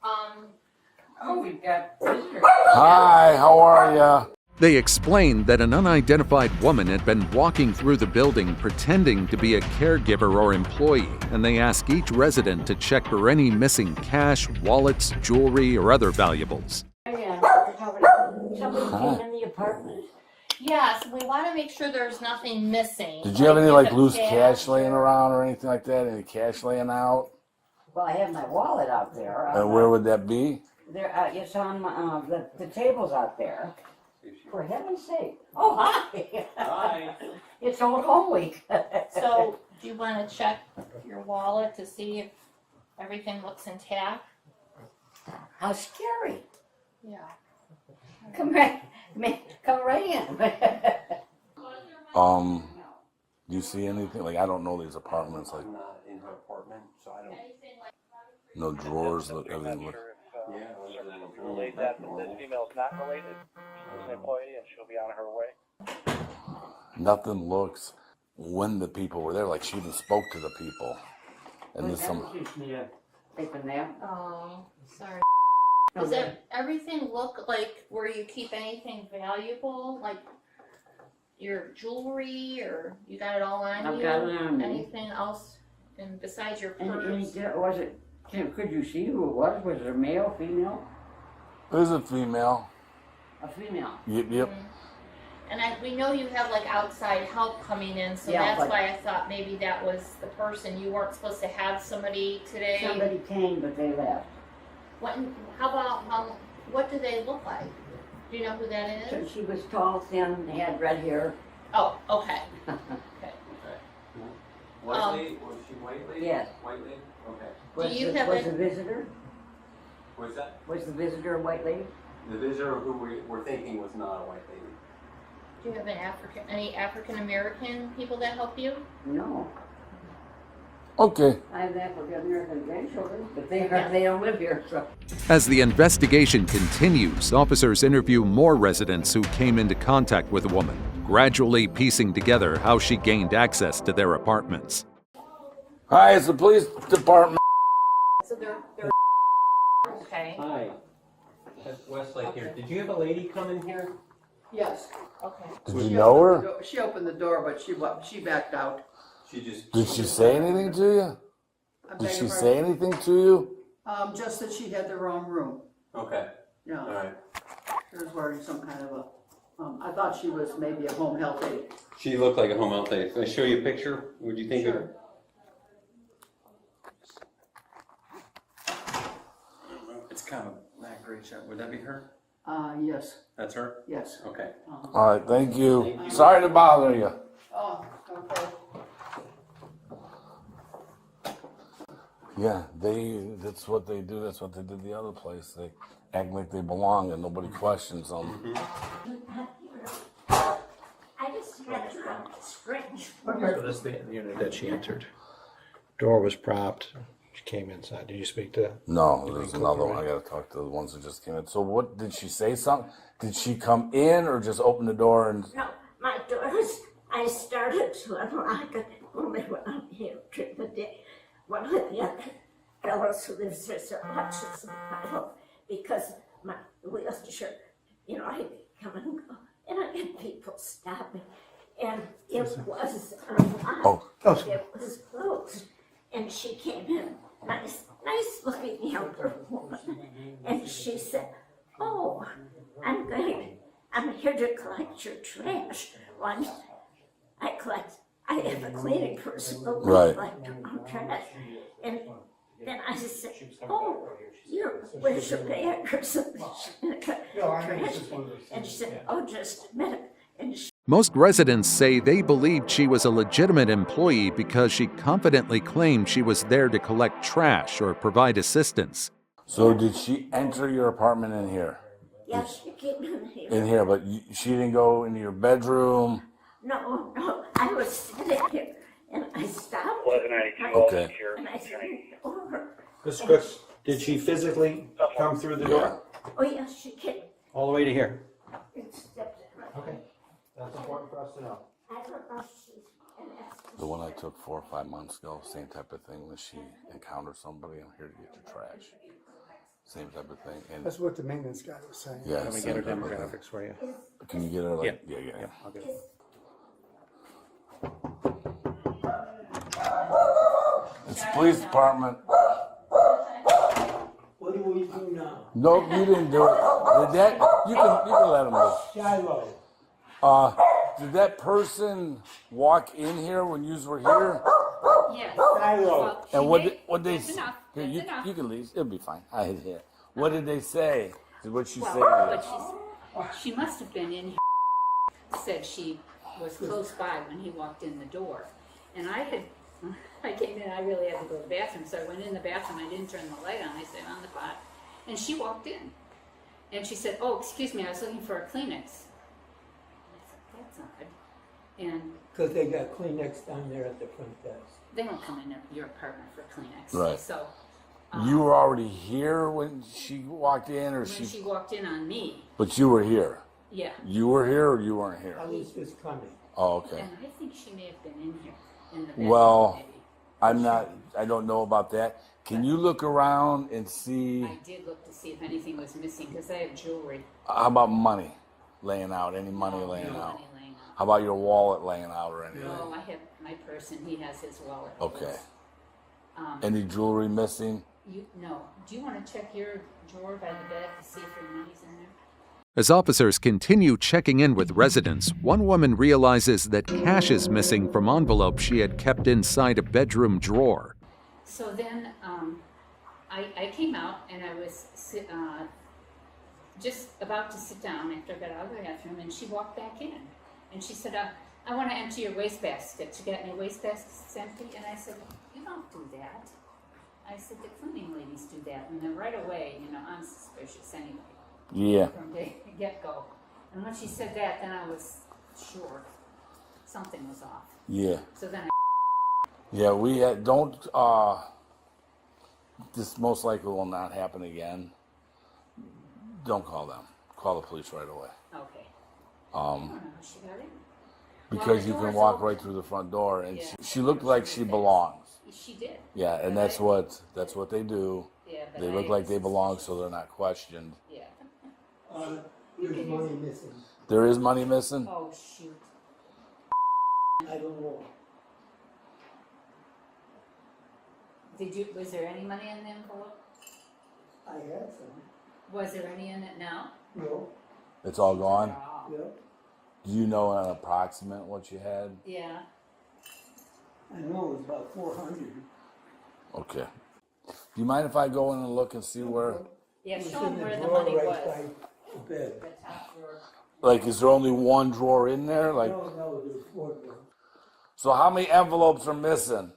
oh, we've got visitors. Hi, how are ya? They explained that an unidentified woman had been walking through the building pretending to be a caregiver or employee, and they asked each resident to check for any missing cash, wallets, jewelry, or other valuables. Somebody came in the apartment. yes, we want to make sure there's nothing missing. Did you have any like is it loose cash laying around or anything like that? Any cash laying out? Well, I have my wallet out there. And where would that be? There, it's on the tables out there. For heaven's sake! Oh, hi! Hi. It's Old Home Week. So, do you want to check your wallet to see if everything looks intact? How scary! Yeah. Come right in. Do you see anything? Like, I don't know these apartments, like I'm not in her apartment, so I don't. no drawers, look, everything look. Yeah, Relate that this female is not related. She's an employee and she'll be on her way. Nothing looks when the people were there, like she even spoke to the people. And there's some. Take a nap. Oh, sorry. Does everything look like where you keep anything valuable, like your jewelry, or you got it all on you? I've got it on me. Anything else, and besides your And purse? was it? Could you see who it was? Was it a male, female? It was a female. A female. Yep. Mm-hmm. And we know you have like outside help coming in, so Yeah, that's but- why I thought maybe that was the person. You weren't supposed to have somebody today. Somebody came, but they left. What? What do they look like? Do you know who that So is? she was tall, thin, had red hair. Oh, okay. Okay. White lady? Was she white lady? Yes. White lady? Okay. Was you the, have was a- the visitor? Was that? Was the visitor a white lady? The visitor who we were thinking was not a white lady. Do you have any African American people that help you? No. Okay. I have African American grandchildren, but they don't live here. So. As the investigation continues, officers interview more residents who came into contact with the woman, gradually piecing together how she gained access to their apartments. Hi, it's the police department. So they're okay. Hi. That's Westlake here. Did you have a lady come in here? Yes. Okay. Did you know her? She opened the door, but she backed out. She just. Did she say anything to you? Did she say anything to you? Just that she had the wrong room. Okay. Yeah. All right. She was wearing some kind of a. I thought she was maybe a home health aide. She looked like a home health aide. Can I show you a picture? Would you think Sure. It's kind of not a great shot. Would that be her? Yes. That's her? Yes. Okay. All right, thank you. Sorry to bother you. Oh, okay. Yeah, that's what they do. That's what they did the other place. They act like they belong and nobody questions them. I just had it strange. So this is the unit that she entered. Door was propped. She came inside. Did you speak to? No, there's another one. I gotta talk to the ones that just came in. So what, did she say something? Did she come in or just open the door and? No, my doors, I started to unlock it only when I'm here during the day. One of the other fellows who lives there said, watches my home because my wheelchair, I come and go, and I get people stopping. And it was unlocked. Oh. It was closed. And she came in, and I nice looking younger woman. And she said, oh, I'm here to collect your trash. Well, I have a cleaning person, but we Right. collect our own trash. And then I just said, oh, where's your bag or something? Trash. And she said, oh, just a minute. And she Most residents say they believed she was a legitimate employee because she confidently claimed she was there to collect trash or provide assistance. So did she enter your apartment in here? yes, she came in here. In here, but she didn't go into your bedroom? No, I was sitting here and I stopped. Okay. And I said, over. Ms. Crooks, did she physically come through the door? Oh, yes, she came. All the way to here? And stepped in. Okay. That's important for us to know. I don't know if she's an The one I took 4 or 5 months ago, same type of thing. When she encountered somebody, I'm here to get your trash. Same type of thing. And That's what the maintenance guy was saying. yeah, Let me same get her type of thing. demographics for you. Can you get her? Like, yeah. I'll get it. It's the police department. What do we do now? No, you didn't do it. Did that? You can let him go. Shiloh. Did that person walk in here when you were here? Yes. Shiloh. And what they That's enough. Here, That's you enough. you can leave. It'll be fine. I hid here. What did they say? What she Well, say? but she must have been in here. Said she was close by when he walked in the door. And I came in, I really had to go to the bathroom, so I went in the bathroom, I didn't turn the light on, I stayed on the cot. And she walked in. And she said, oh, excuse me, I was looking for a Kleenex. And I said, that's odd. And Because they got Kleenex down there at the front desk. they don't come in your apartment for Kleenex. Right. So You were already here when she walked in, or when she walked in on me, But you were here. yeah. You were here, or you weren't here? I was just coming. Oh, okay. And I think she may have been in here in the bathroom. Well, maybe. I don't know about that. Can you look around and see? I did look to see if anything was missing because I have jewelry. How about money laying out? Any money laying No out? money laying out. How about your wallet laying out or anything? No, I have my purse and he has his wallet. Okay. Um, Any jewelry missing? No. Do you want to check your drawer by the bed to see if your money's in there? As officers continue checking in with residents, one woman realizes that cash is missing from envelopes she had kept inside a bedroom drawer. So then I came out and I was just about to sit down after I got out of the bathroom, and she walked back in. And she said, I want to empty your wastebasket. You got any wastebaskets empty? And I said, you don't do that. I said, the cleaning ladies do that. And then right away, I'm suspicious anyway. Yeah. From the get-go. And when she said that, then I was sure something was off. Yeah. So then Yeah, this most likely will not happen again. Don't call them. Call the police right away. okay. I don't know how she got in. Because you Well, the can door's walk open. right through the front door, and Yeah. she looked like she belongs. She did. Yeah, and that's what they do. Yeah, but They look like they belong, so they're not questioned. Yeah. There's money missing. There is money missing? Oh, shoot. I don't know. Was there any money in the envelope? I had some. Was there any in it now? No. It's all gone? Oh. Yep. Do you know an approximate what you had? Yeah. I know it was about 400. Okay. Do you mind if I go in and look and see where? Yeah, It was show in them the where the drawer money right was. by the bed. The top drawer. Like, is there only one drawer in there? Like, No, there's 4 drawers. so how many envelopes are missing?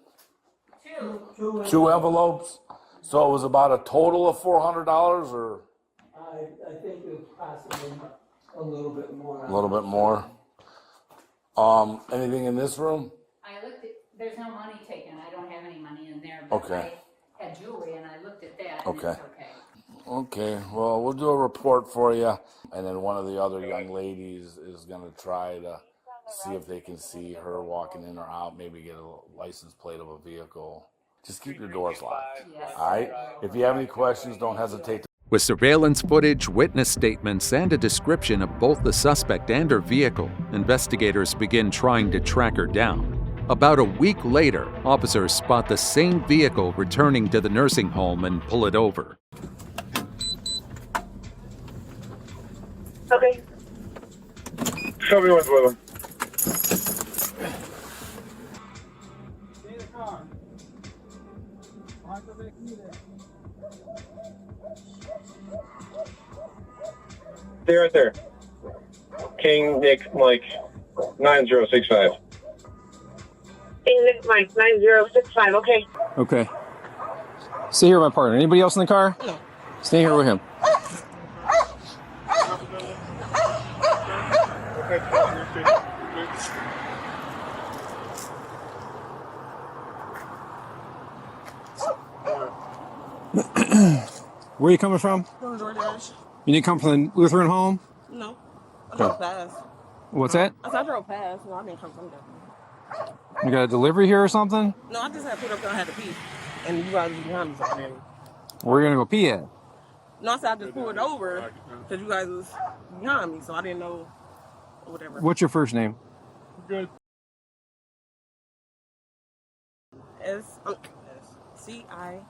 Two. Two envelopes? So it was about a total of $400, or I think it was possibly a little bit more. a little bit more? Anything in this room? I looked at, there's no money taken. I don't have any money in there. But Okay. I had jewelry and I looked at that and Okay. it's okay. Okay, well, we'll do a report for you, and then one of the other young ladies is gonna try to see if they can see her walking in or out, maybe get a license plate of a vehicle. Just keep your doors locked, all right? If you have any questions, don't hesitate to. With surveillance footage, witness statements, and a description of both the suspect and her vehicle, investigators begin trying to track her down. About a week later, officers spot the same vehicle returning to the nursing home and pull it over. Okay. Show me what's with him. Stay in the car. I'll have to make you there. Stay right there. King Nick Mike 9065. King Nick Mike 9065, okay. Okay. Stay here with my partner. Anybody else in the car? No. Stay here with him. Where are you coming from? From DoorDash. You need to come from the Lutheran home? No. I Okay. drove past. What's that? I said I drove past. No, I didn't come from there. You got a delivery here or something? No, I just had put up there. I had to pee. And you guys was behind me. So I didn't. Where are you gonna go pee at? No, I said I just pulled over because you guys was behind me. So I didn't know or whatever. What's your first name? Good. CIARI.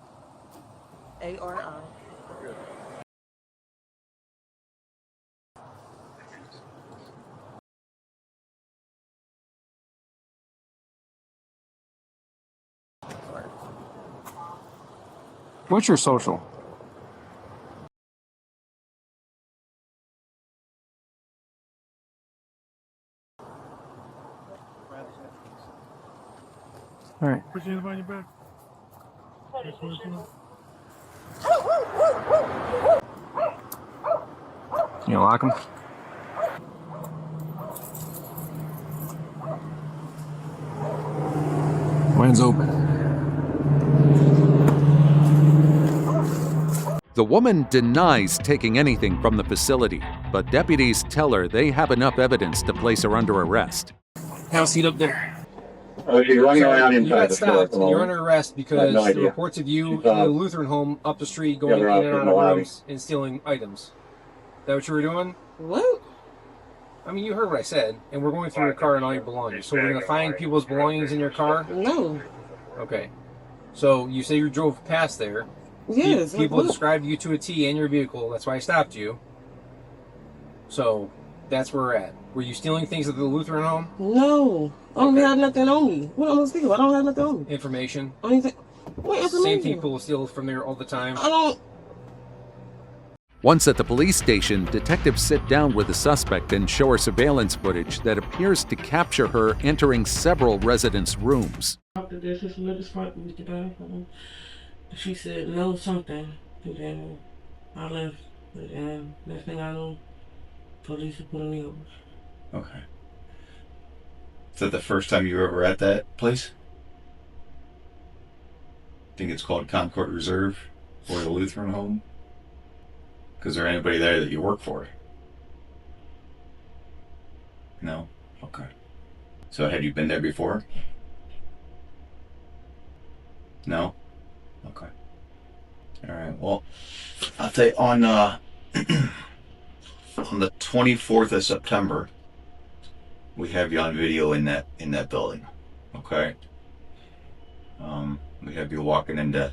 What's your social? All right. Put your hands behind your back. You gonna lock him? Mine's open. The woman denies taking anything from the facility, but deputies tell her they have enough evidence to place her under arrest. Have a seat up there. Oh, she's running around You inside got the store at stopped. the You're moment. under arrest because no the idea. reports of you She's, in the Lutheran home up the street going in her out and in out the of lobby. rooms and stealing items. Is that what you were doing? What? I mean, you heard what I said, and we're going through your car and all your belongings. So we're going to find people's belongings in your car? No. Okay. So you say you drove past there. Yes. People look. described you to a T in your vehicle. That's why I stopped you. So that's where we're at. Were you stealing things at the Lutheran home? No. I don't have nothing on me. What am I speaking about? I don't have nothing on me. Information. Anything. What information? Same people steal from there all the time. I don't. Once at the police station, detectives sit down with the suspect and show her surveillance footage that appears to capture her entering several residents' rooms. After this, his little spot with the guy. She said no something, and then I left. And next thing I know, police are pulling me over. Okay. Is that the first time you were ever at that place? I think it's called Concord Reserve or the Lutheran home. Is there anybody there that you work for? No? Okay. So had you been there before? No? Okay. Alright, well, I'll tell you, on the 24th of September, we have you on video in that building. Okay? We have you walking into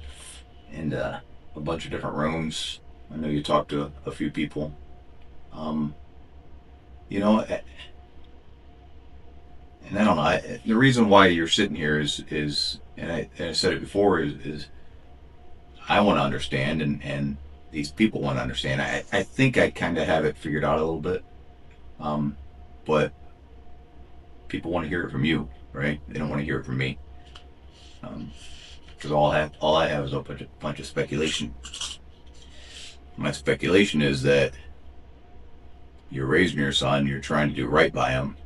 a bunch of different rooms. I know you talked to a few people. You know, and I don't know, the reason why you're sitting here is and I said it before, is I want to understand, and these people want to understand. I think I kind of have it figured out a little bit, but people want to hear it from you, right? They don't want to hear it from me, because all I have is a bunch of speculation. My speculation is that you're raising your son, you're trying to do right by him,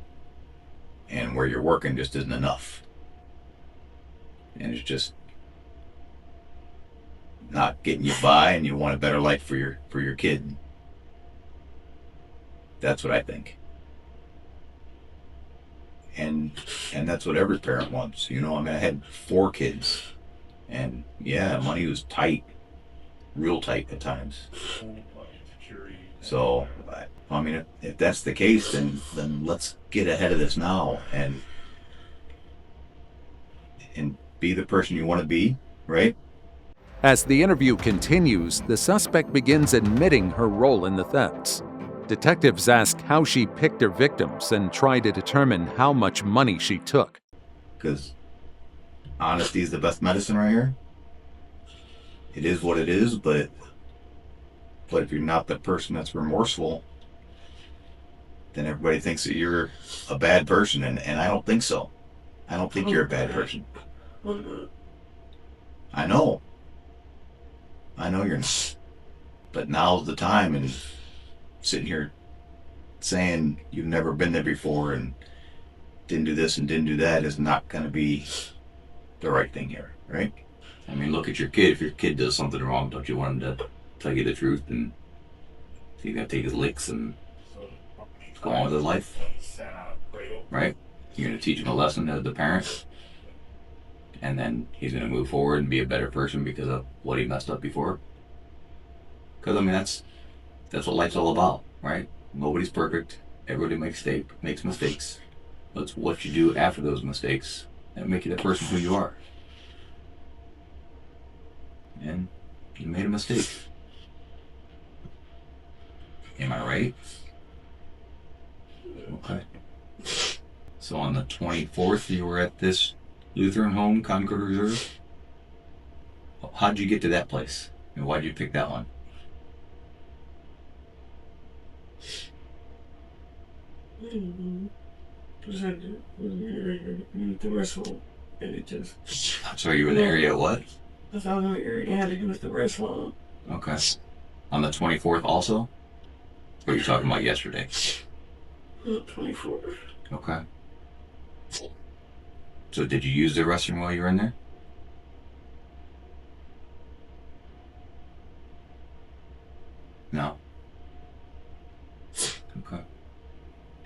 and where you're working just isn't enough. And it's just not getting you by, and you want a better life for your kid. That's what I think. And that's what every parent wants. You know, I mean, I had 4 kids, and yeah, money was tight. Real tight at times. So, I mean, if that's the case, then let's get ahead of this now and and be the person you want to be, right? As the interview continues, the suspect begins admitting her role in the thefts. Detectives ask how she picked her victims and try to determine how much money she took. Because honesty is the best medicine right here. It is what it is, but if you're not the person that's remorseful, then everybody thinks that you're a bad person, and I don't think so. I don't think you're a bad person. I know you're not. But now's the time, and sitting here saying you've never been there before and didn't do this and didn't do that is not going to be the right thing here, right? I mean, look at your kid. If your kid does something wrong, don't you want him to tell you the truth and he's going to take his licks and go on with his life? Right? You're going to teach him a lesson as the parent, and then he's going to move forward and be a better person because of what he messed up before. Because, I mean, that's what life's all about, right? Nobody's perfect. Everybody makes mistakes. But it's what you do after those mistakes that make you the person who you are. And you made a mistake. Am I right? Okay. So on the 24th, you were at this Lutheran home, Concord Reserve. How'd you get to that place? And why'd you pick that one? The restaurant, and it just. I'm sorry, you were in the area what? That's all in the area. I had to use the restaurant. Okay. On the 24th also? Or are you talking about yesterday? 24th. Okay. So did you use the restroom while you were in there? No. Okay.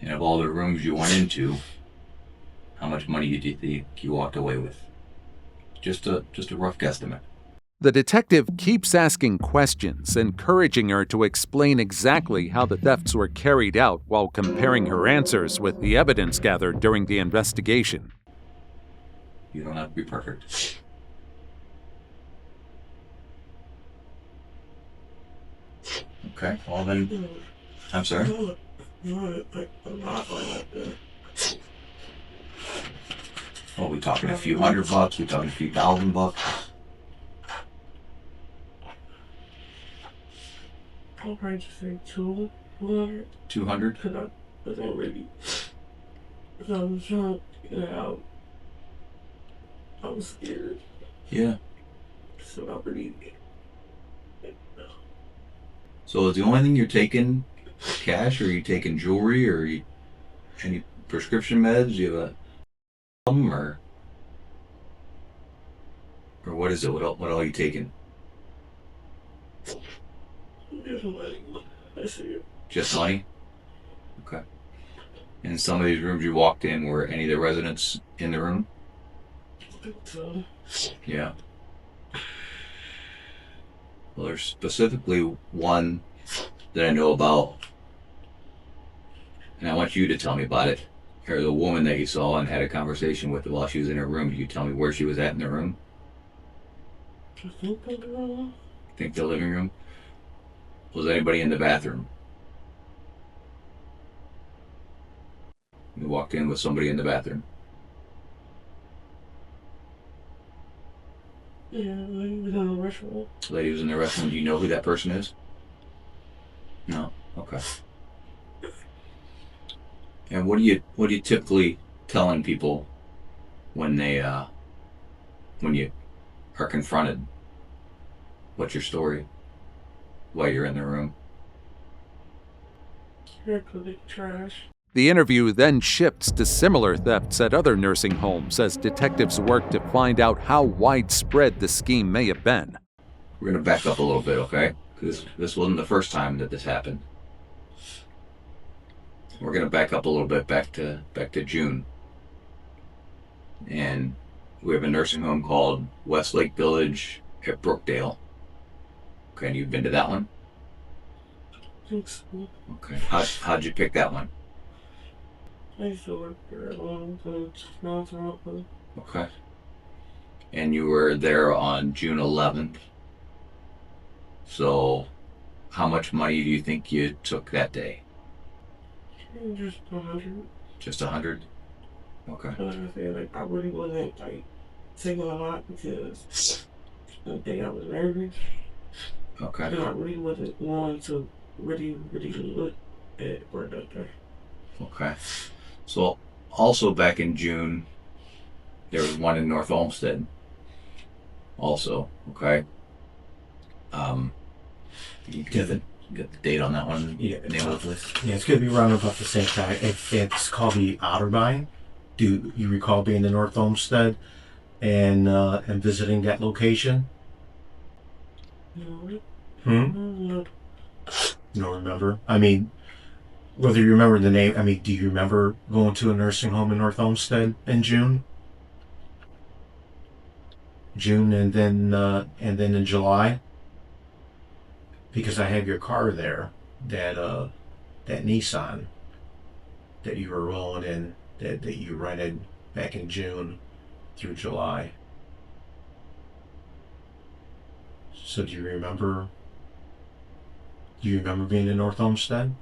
And of all the rooms you went into, how much money do you think you walked away with? Just a rough guesstimate. The detective keeps asking questions, encouraging her to explain exactly how the thefts were carried out while comparing her answers with the evidence gathered during the investigation. You don't have to be perfect. Okay, well then, I'm sorry? Oh, we talking a few $100? We talking a few $1,000? I'll probably just say 200. 200? Because I wasn't ready. Because I was trying to get out. I was scared. Yeah. So I really. So is the only thing you're taking cash, or are you taking jewelry, or any prescription meds? Do you have a problem, or what is it? What all are you taking? Just money. That's it. Just money? Okay. And some of these rooms you walked in, were any of the residents in the room? I think so. Yeah. Well, there's specifically one that I know about, and I want you to tell me about it. Or the woman that you saw and had a conversation with while she was in her room. Can you tell me where she was at in the room? I think the room. Think the living room? Was anybody in the bathroom? You walked in with somebody in the bathroom. Yeah, the lady was in the restaurant. Lady was in the restroom. Do you know who that person is? No. Okay. And what do you typically telling people when they when you are confronted? What's your story while you're in the room? Here, collect trash. The interview then shifts to similar thefts at other nursing homes as detectives work to find out how widespread the scheme may have been. We're going to back up a little bit, okay? Because this wasn't the first time that this happened. We're going to back up a little bit back to June. And we have a nursing home called Westlake Village at Brookdale. Okay, and you've been to that one? I think so. Okay. How'd you pick that one? I used to work there at long time. Now it's around. Okay. And you were there on June 11th. So, how much money do you think you took that day? Just 100. Just 100? Okay. Like I said, like I really wasn't like taking a lot because the day I was nervous. Okay. And I really wasn't going to really look at or nothing. Okay. So, also back in June, there was one in North Olmsted. Also, okay. You get the date on that one? Yeah, Name of the place? Yeah, it's going to be around about the same time. It's called the Otterbein. Do you recall being in North Olmsted and visiting that location? No. You don't remember? I mean, whether you remember the name, I mean, do you remember going to a nursing home in North Olmsted in June? And then in July? Because I have your car there, that Nissan that you were rolling in, that you rented back in June through July. So do you remember being in North Olmsted?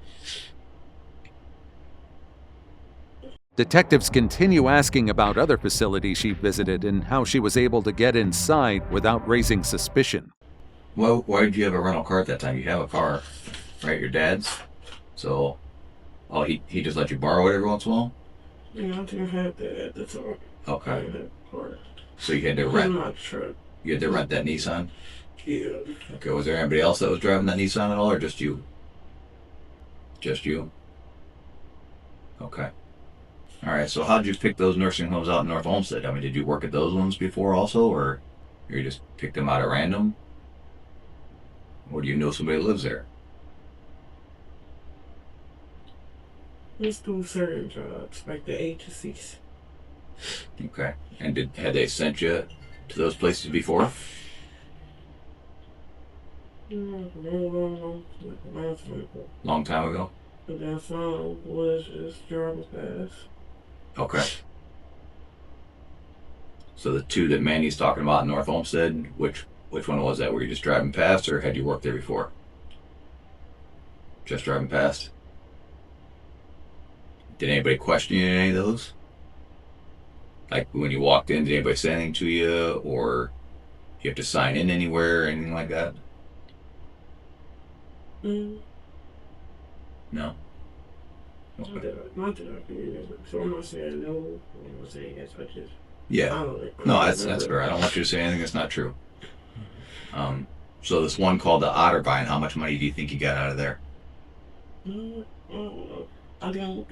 Detectives continue asking about other facilities she visited and how she was able to get inside without raising suspicion. Well, why did you have a rental car at that time? You have a car, right? Your dad's. So, he just let you borrow it every once in a while? Yeah, I didn't have that at the time. Okay. So you had to rent. I'm not sure. You had to rent that Nissan? Yeah. Okay, was there anybody else that was driving that Nissan at all, or just you? Just you? Okay. Alright, so how'd you pick those nursing homes out in North Olmsted? I mean, did you work at those ones before also, or you just picked them out at random? Or do you know somebody that lives there? Let's do certain jobs, like the agencies. Okay. And had they sent you to those places before? Long time ago? But that song was just driving fast. Okay. So the two that Manny's talking about in North Olmsted, which one was that? Were you just driving past, or had you worked there before? Just driving past? Did anybody question you in any of those? Like when you walked in, did anybody say anything to you, or you have to sign in anywhere, or anything like that? No. Okay. Not that I can remember. So I'm not saying no, I'm not saying yes, but just... Yeah. No, that's fair. I don't want you to say anything that's not true. So this one called the Otterbein, how much money do you think you got out of there? I didn't,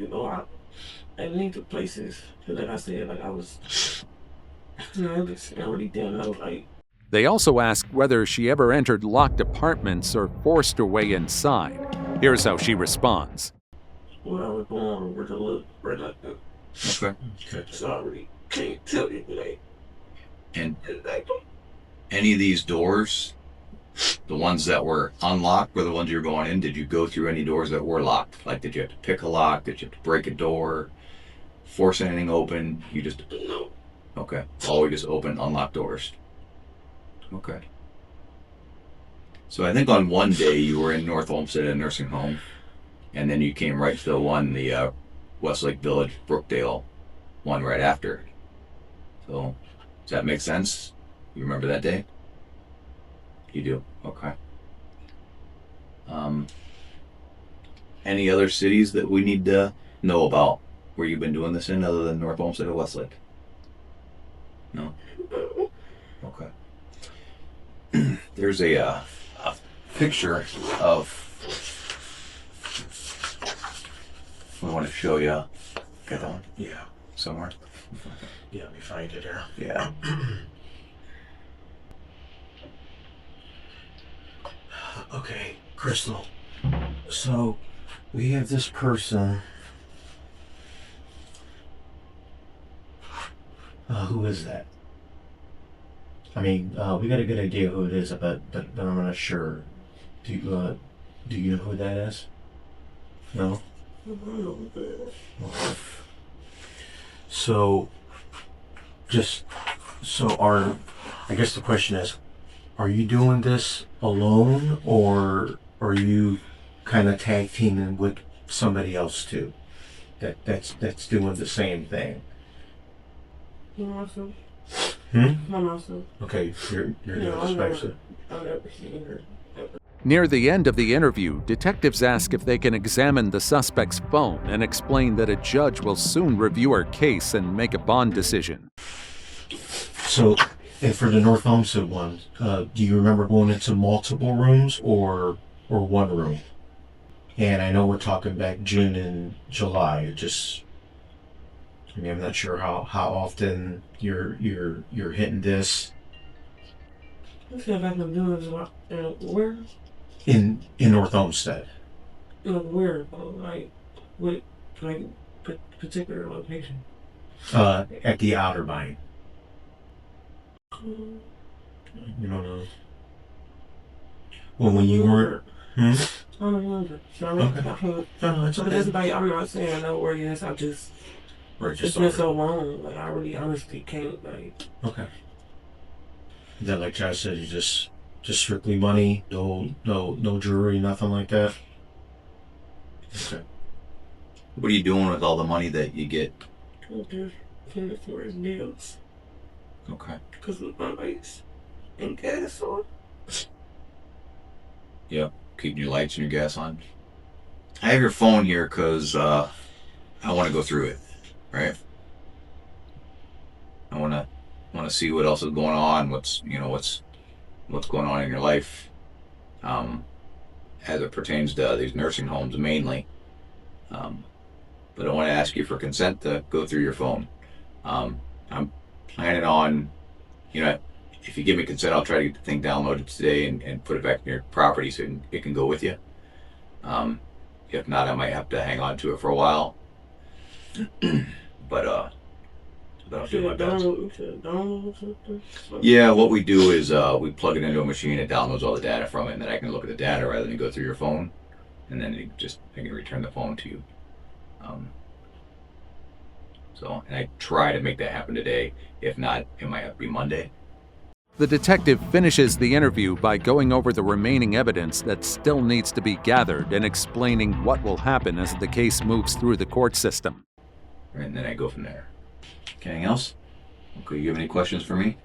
I linked to places. Cause like I said, like I was, I just already done. I was like. They also asked whether she ever entered locked apartments or forced her way inside. Here's how she responds. When I was born, where to look, right like that. Okay. So I really can't tell you, like. And any of these doors, the ones that were unlocked were the ones you were going in, did you go through any doors that were locked? Like, did you have to pick a lock? Did you have to break a door? Force anything open? You just... No. Okay. Always just open, unlocked doors. Okay. So I think on one day you were in North Olmsted, a nursing home, and then you came right to the one, the Westlake Village, Brookdale one right after. So, does that make sense? You remember that day? You do? Okay. Any other cities that we need to know about where you've been doing this in other than North Olmsted or Westlake? No? Okay. There's a picture of... I want to show you. Got that one? Yeah. Somewhere? Yeah, let me find it here. Yeah. Okay, Crystal. So, we have this person. Who is that? I mean, we got a good idea who it is, but I'm not sure. Do you know who that is? No? So, just so our I guess the question is, are you doing this alone, or are you kind of tag teaming with somebody else too? That's doing the same thing. Myself. Hmm? Myself. Okay, you're doing the special. I've never seen her. Near the end of the interview, detectives ask if they can examine the suspect's phone and explain that a judge will soon review her case and make a bond decision. So, and for the North Homestead one, do you remember going into multiple rooms or one room? And I know we're talking back June and July. I'm not sure how often you're hitting this. I feel like I'm doing this a lot. Where? In North Homestead. Where? Like, what? Like, particular location? At the Outer Mine. Mm. You don't know. Well, when you were. I don't remember. Okay. No, it's okay. That's like, I'm not saying I know where it is. I just. It's been so long. Like, I really honestly can't, like. Okay. Then, like Josh said, you just strictly money, no jewelry, nothing like that. Okay. What are you doing with all the money that you get? I'm just paying it for his meals. Okay. Because of my lights and gas on. Yep. Keeping your lights and your gas on. I have your phone here because I want to go through it, right? I want to see what else is going on. What's going on in your life, as it pertains to these nursing homes mainly. But I want to ask you for consent to go through your phone. I'm planning on, if you give me consent, I'll try to get the thing downloaded today and put it back in your property so it can go with you. If not, I might have to hang on to it for a while. But that'll do my best. Yeah, what we do is we plug it into a machine, it downloads all the data from it, and then I can look at the data rather than go through your phone, and then I can return the phone to you. And I try to make that happen today. If not, it might have to be Monday. The detective finishes the interview by going over the remaining evidence that still needs to be gathered and explaining what will happen as the case moves through the court system. And then I go from there. Anything else? Okay, you have any questions for me?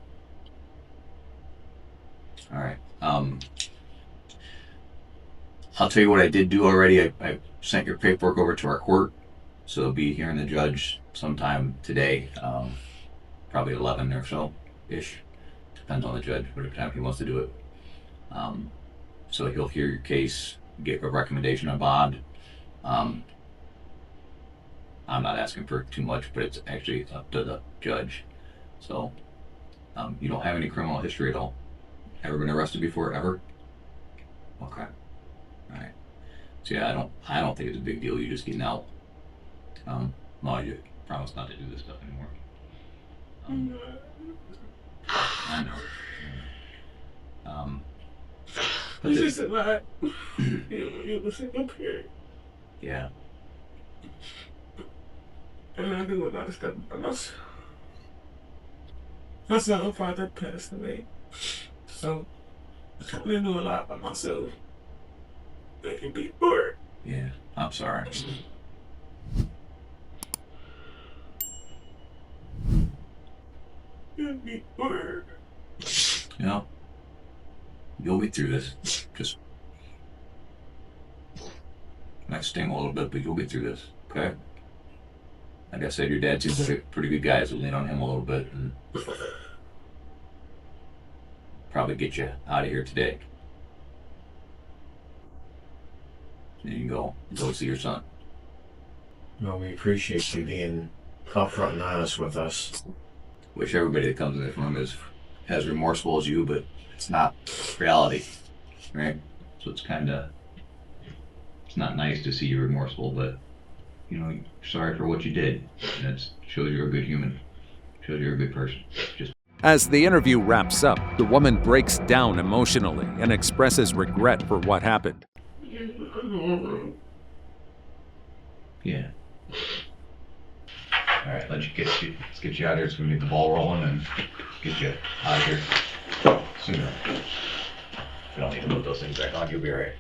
All right. I'll tell you what I did do already. I sent your paperwork over to our court, so it'll be hearing the judge sometime today, probably 11 or so-ish. Depends on the judge, whatever time he wants to do it. So he'll hear your case, get a recommendation on bond. I'm not asking for too much, but it's actually up to the judge. So, you don't have any criminal history at all? Ever been arrested before, ever? Okay. Alright. So yeah, I don't think it's a big deal, you just getting out. No, I promise not to do this stuff anymore. I know. It's just a lot. You was single parent. Yeah. And I do a lot of stuff by myself. My son father passed away. So I do a lot by myself. They can be bored. Yeah, I'm sorry. Be bored. Yeah. You'll get through this. Just might sting a little bit, but you'll get through this, okay? Like I said, your dad seems like a pretty good guy, so lean on him a little bit and probably get you out of here today. Then you can go see your son. Well, we appreciate you being upfront and honest with us. Wish everybody that comes in this room is as remorseful as you, but it's not reality, right? So it's not nice to see you remorseful, but you're sorry for what you did. And it shows you're a good human. Shows you're a good person. As the interview wraps up, the woman breaks down emotionally and expresses regret for what happened. Yeah. All right, let's get you out here. It's gonna get the ball rolling and get you out of here sooner. We don't need to move those things back on. You'll be all right.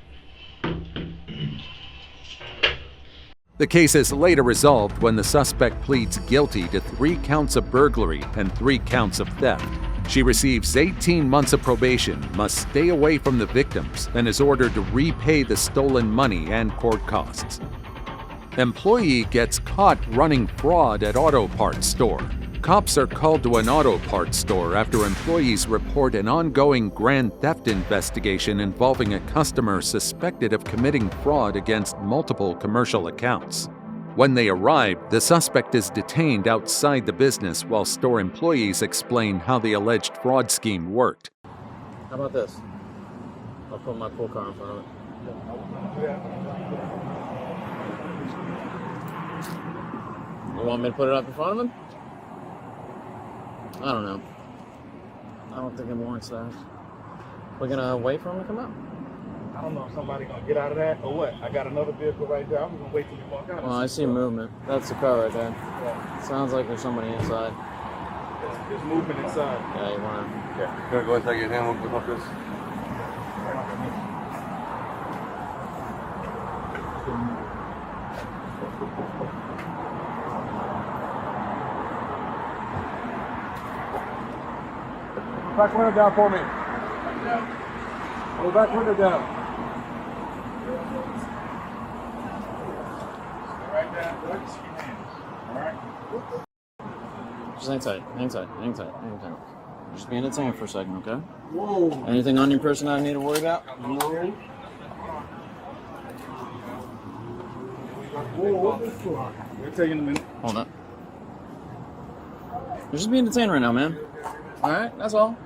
The case is later resolved when the suspect pleads guilty to 3 counts of burglary and 3 counts of theft. She receives 18 months of probation, must stay away from the victims, and is ordered to repay the stolen money and court costs. Employee gets caught running fraud at auto parts store. Cops are called to an auto parts store after employees report an ongoing grand theft investigation involving a customer suspected of committing fraud against multiple commercial accounts. When they arrive, the suspect is detained outside the business while store employees explain how the alleged fraud scheme worked. How about this? I'll put my pool car in front of it. You want me to put it up in front of him? I don't know. I don't think it warrants that. We're gonna wait for him to come out. I don't know if somebody gonna get out of that or what. I got another vehicle right there. I'm gonna wait till you walk out. Well, I see movement. That's the car right there. Yeah. Sounds like there's somebody inside. There's movement inside. Yeah, you wanna? Yeah. Gonna go and take your hand with this. Back window down for me. Hold the back window down. Right down. All right. Just hang tight. Hang tight. Hang tight. Hang tight. Just be entertained for a second, okay? Whoa. Anything on your person I need to worry about? No. Whoa, what's this for? We'll take you in a minute. Hold up. You're just being detained right now, man. All right, that's all.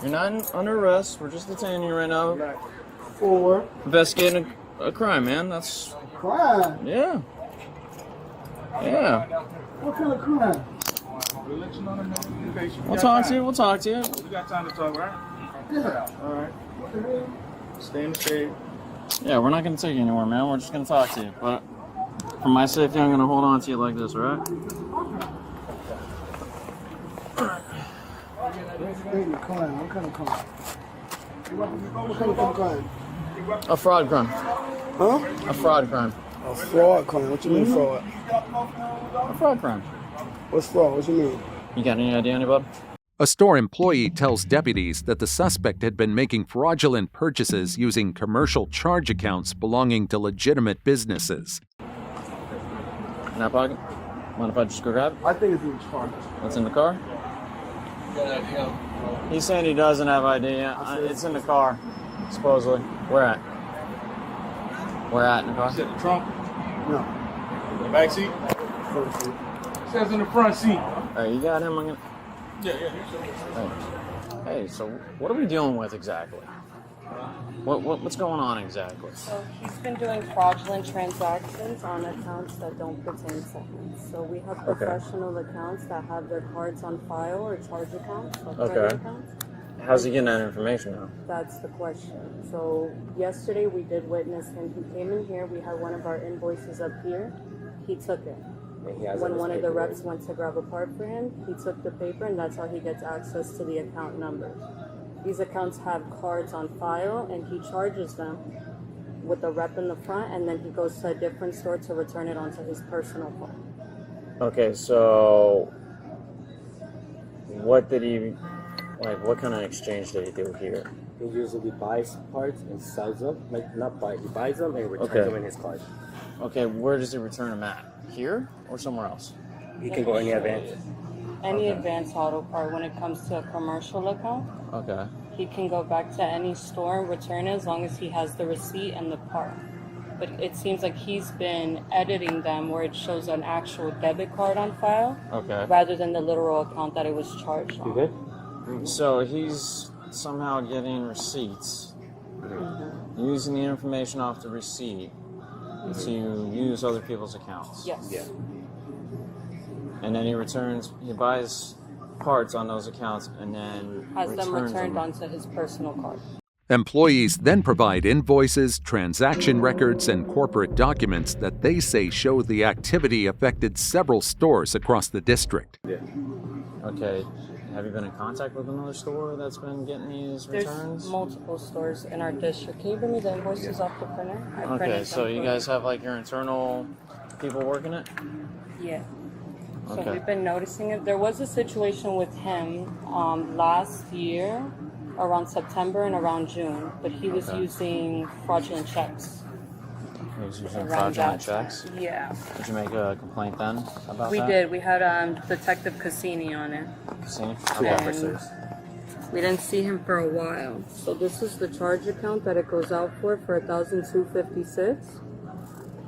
You're not under arrest. We're just detaining you right now. For investigating a crime, man. That's crime. Yeah. Yeah. What kind of crime? We'll let you know in a minute. We'll talk to you. We'll talk to you. We got time to talk, right? Yeah. All right. Stay in the shade. Yeah, we're not gonna take you anywhere, man. We're just gonna talk to you. But for my safety, I'm gonna hold on to you like this, all right? What kind of crime? What kind of crime? A fraud crime. Huh? A fraud crime. A fraud crime? What you mean fraud? A fraud crime. What's fraud? What you mean? You got any idea, anybody? A store employee tells deputies that the suspect had been making fraudulent purchases using commercial charge accounts belonging to legitimate businesses. In that pocket? Mind if I just go grab it? I think it's in the car. What's in the car? He's saying he doesn't have ID. It's in the car, supposedly. Where at? Where at in the car? Is it the trunk? No. The back seat? Front seat. It says in the front seat. Hey, you got him? I'm gonna... Yeah. Hey, so what are we dealing with exactly? What's going on exactly? So he's been doing fraudulent transactions on accounts that don't pertain to him. So we have professional accounts that have their cards on file or charge accounts, or credit accounts. How's he getting that information now? That's the question. So yesterday we did witness him. He came in here. We had one of our invoices up here. He took it. When one of the reps went to grab a part for him, he took the paper, and that's how he gets access to the account numbers. These accounts have cards on file, and he charges them with the rep in the front, and then he goes to a different store to return it onto his personal phone. Okay, so what did he, what kind of exchange did he do here? He usually buys parts and sells them. Not buy, he buys them and returns them in his card. Okay, where does he return them at? Here or somewhere else? He can go any advance. Any advance auto part, when it comes to a commercial account, Okay. he can go back to any store and return it as long as he has the receipt and the part. But it seems like he's been editing them where it shows an actual debit card on file rather than the literal account that it was charged on. You good? So he's somehow getting receipts, using the information off the receipt to use other people's accounts. Yes. Yeah. And then he buys parts on those accounts and then has them returned onto his personal card. Employees then provide invoices, transaction records, and corporate documents that they say show the activity affected several stores across the district. Okay. Have you been in contact with another store that's been getting these There's returns? multiple stores in our district. Can you bring me the invoices off the printer? I Okay, printed so them you for guys have like your internal people working it? Yeah. So Okay. we've been noticing it. There was a situation with him last year, around September and around June, but he was Okay. using fraudulent checks. He was using Around fraudulent that checks? Yeah. Did you make a complaint then about We that? did. We had Detective Cassini on it. Cassini? And Okay. we didn't see him for a while. So this is the charge account that it goes out for $1,256.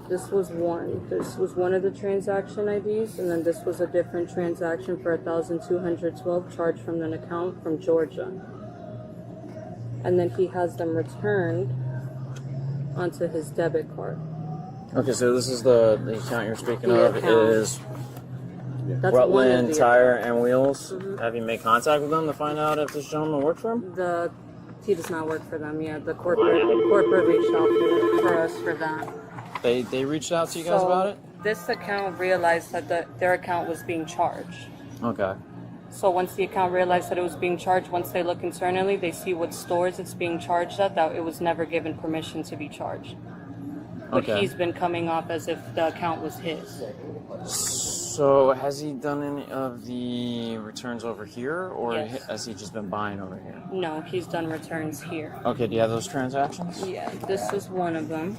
This was one. This was one of the transaction IDs, and then this was a different transaction for $1,212 charged from an account from Georgia. And then he has them returned onto his debit card. Okay, so this is the account you're speaking The of account. is That's one of Rutland the Tire and Wheels. Have you made contact with them to find out if this gentleman works for him? He does not work for them. Yeah, the corporate reached out for us for that. They reached out to you guys So, about it? This account realized that their account was being charged. Okay. So once the account realized that it was being charged, once they look internally, they see what stores it's being charged at, that it was never given permission to be charged. But Okay. he's been coming off as if the account was his. So has he done any of the returns over here, or Yes. has he just been buying over here? No, he's done returns here. Okay, do you have those transactions? Yeah, this is one of them.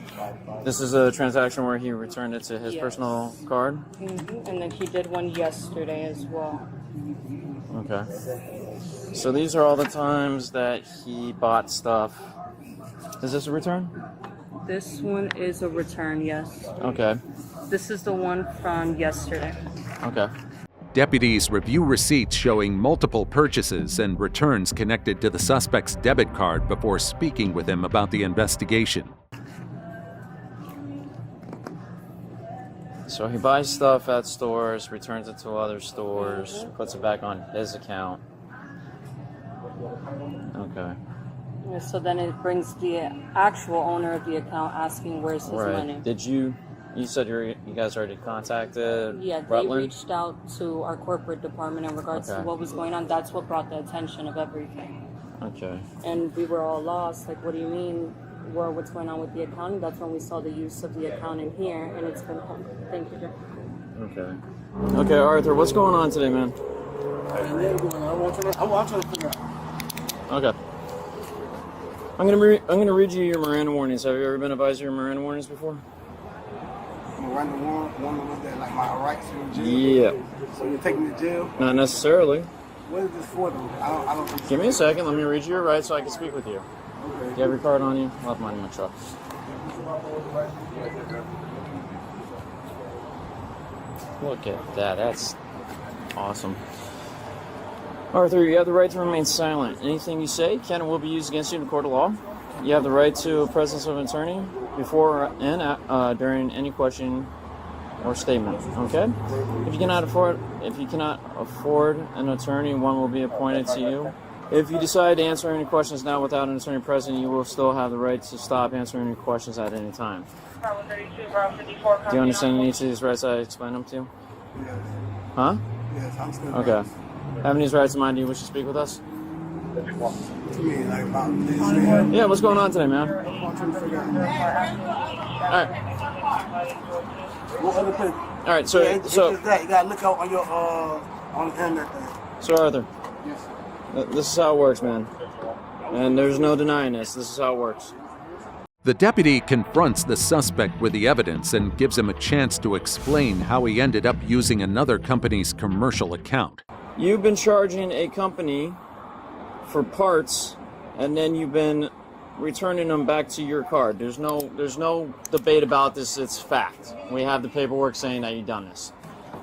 This is a transaction where he returned it to his Yes. personal card? And then he did one yesterday as well. Okay. So these are all the times that he bought stuff. Is this a return? This one is a return, yes. Okay. This is the one from yesterday. Okay. Deputies review receipts showing multiple purchases and returns connected to the suspect's debit card before speaking with him about the investigation. So he buys stuff at stores, returns it to other stores, puts it back on his account. Okay. Yeah, so then it brings the actual owner of the account asking where's his Right. money. Did you said you guys already contacted Yeah, they Rutland? reached out to our corporate department in regards to Okay. what was going on. That's what brought the attention of everything. Okay. And we were all lost. Like, what do you mean? Well, what's going on with the accounting? That's when we saw the use of the account in here, and it's been home. Thank you. Okay. Okay, Arthur, what's going on today, man? I'm trying to figure out. Okay. I'm gonna read you your Miranda warnings. Have you ever been advised of your Miranda warnings before? Miranda one of that, like my rights in jail. Yeah. So you're taking me to jail? Not necessarily. What is this for though? I don't Give me a second. Let me read you your rights so I can speak with you. Do you have your card on you? I'll have mine in my truck. Look at that. That's awesome. Arthur, you have the right to remain silent. Anything you say can and will be used against you in a court of law. You have the right to presence of an attorney before and during any question or statement. Okay? If you cannot afford an attorney, one will be appointed to you. If you decide to answer any questions now without an attorney present, you will still have the right to stop answering any questions at any time. Do you understand each of these rights I explained them to you? Yes. Huh? Yes, I'm still. Okay. Having these rights in mind, do you wish to speak with us? To me, like about this. Yeah, what's going on today, man? I'm trying to figure out. Alright. What other thing? Alright, so it's just that you gotta look out on your on the internet thing. So Arthur, Yes. this is how it works, man. And there's no denying this. This is how it works. The deputy confronts the suspect with the evidence and gives him a chance to explain how he ended up using another company's commercial account. You've been charging a company for parts, and then you've been returning them back to your card. There's no debate about this. It's fact. We have the paperwork saying that you've done this.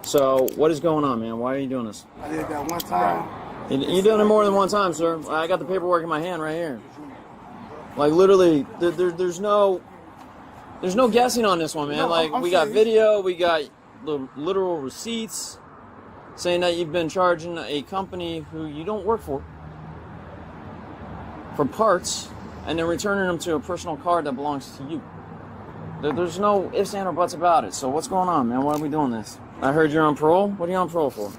So what is going on, man? Why are you doing this? I did that one time. You've done it more than one time, sir. I got the paperwork in my hand right here. Like literally, there's no guessing on this one, man. No, like I'm we got serious. video, we got the literal receipts saying that you've been charging a company who you don't work for parts and then returning them to a personal card that belongs to you. There's no ifs, ands, or buts about it. So what's going on, man? Why are we doing this? I heard you're on parole. What are you on parole for?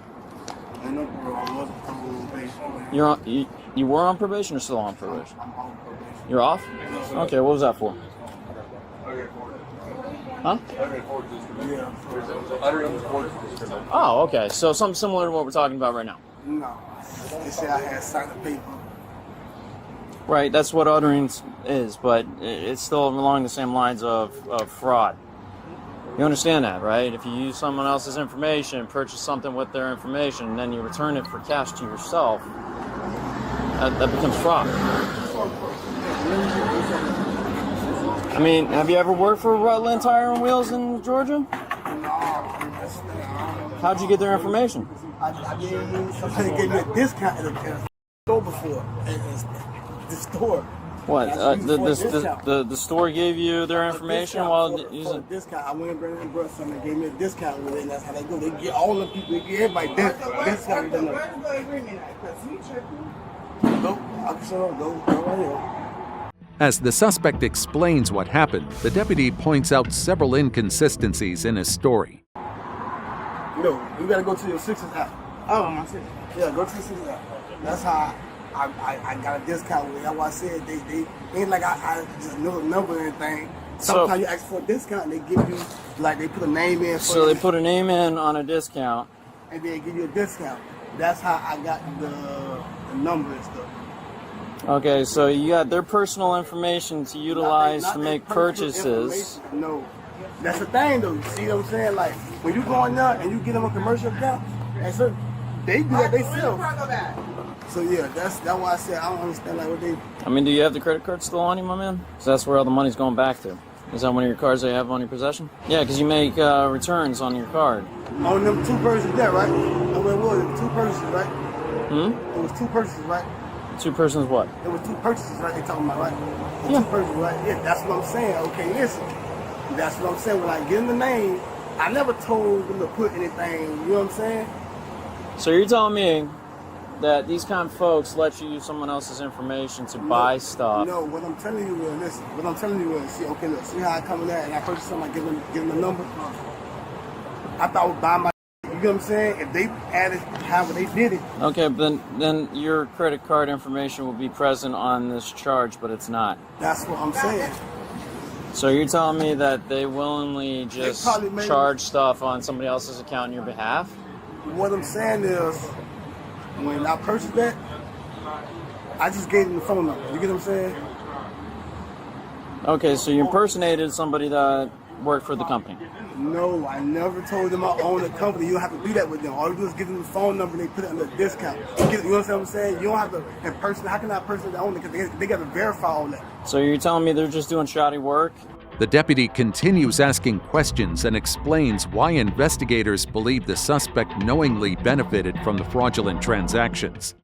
I know parole. I was on probation. You're on, you were on probation or still on probation? I'm on probation. You're off? Okay, what was that for? Huh? Oh, okay. So something similar to what we're talking about right now. No. They say I had signed a paper. Right, that's what utterance is, but it's still along the same lines of fraud. You understand that, right? If you use someone else's information, purchase something with their information, and then you return it for cash to yourself, that becomes fraud. I mean, have you ever worked for Rutland Tire and Wheels in Georgia? How'd you get their information? Somebody gave me a discount at a store before. At the store. What? The store gave you their information while using a discount. I went and brought something. They gave me a discount with it, and that's how they go. They get all the people. They get everybody discount. Go. I can show go right here. As the suspect explains what happened, the deputy points out several inconsistencies in his story. No, you gotta go to your Sixers app. Oh, my Sixers. Yeah, go to the Sixers app. That's how I got a discount with it. That's why I said they ain't like I just know the number or anything. Sometimes you ask for a discount and they give you, like, they put a name in. So they put a name in on a discount. And they give you a discount. That's how I got the number and stuff. Okay, so you got their personal information to utilize to make purchases. No. That's the thing, though. You see what I'm saying? Like, when you go in there and you get them a commercial account, and so they do that themselves. So, yeah, that's why I said I don't understand, like, what they... I mean, do you have the credit card still on you, my man? Because that's where all the money's going back to. Is that one of your cards that you have on your possession? Yeah, because you make returns on your card. On them two purchases there, right? Oh, it was 2 purchases, right? Hmm? It was 2 purchases, right? 2 persons what? It was 2 purchases, right? They talking about, right? Yeah. 2 purchases, right? Yeah, that's what I'm saying. Okay, listen. That's what I'm saying. When I get in the name, I never told them to put anything, you know what I'm saying? So you're telling me that these kind of folks let you use someone else's information to buy stuff? No, what I'm telling you is, listen, what I'm telling you is, see, okay, look, see how I come in there and I purchase something, I give them a number? I thought I was buying my, you know what I'm saying? If they added however they did it. Okay, but then your credit card information will be present on this charge, but it's not. That's what I'm saying. So you're telling me that they willingly just charge stuff on somebody else's account on your behalf? What I'm saying is, when I purchased that, I just gave them the phone number. You get what I'm saying? Okay, so you impersonated somebody that worked for the company. No, I never told them I own a company. You don't have to do that with them. All you do is give them the phone number and they put it under discount. You know what I'm saying? You don't have to impersonate. How can I impersonate the owner? Because they got to verify all that. So you're telling me they're just doing shoddy work? The deputy continues asking questions and explains why investigators believe the suspect knowingly benefited from the fraudulent transactions.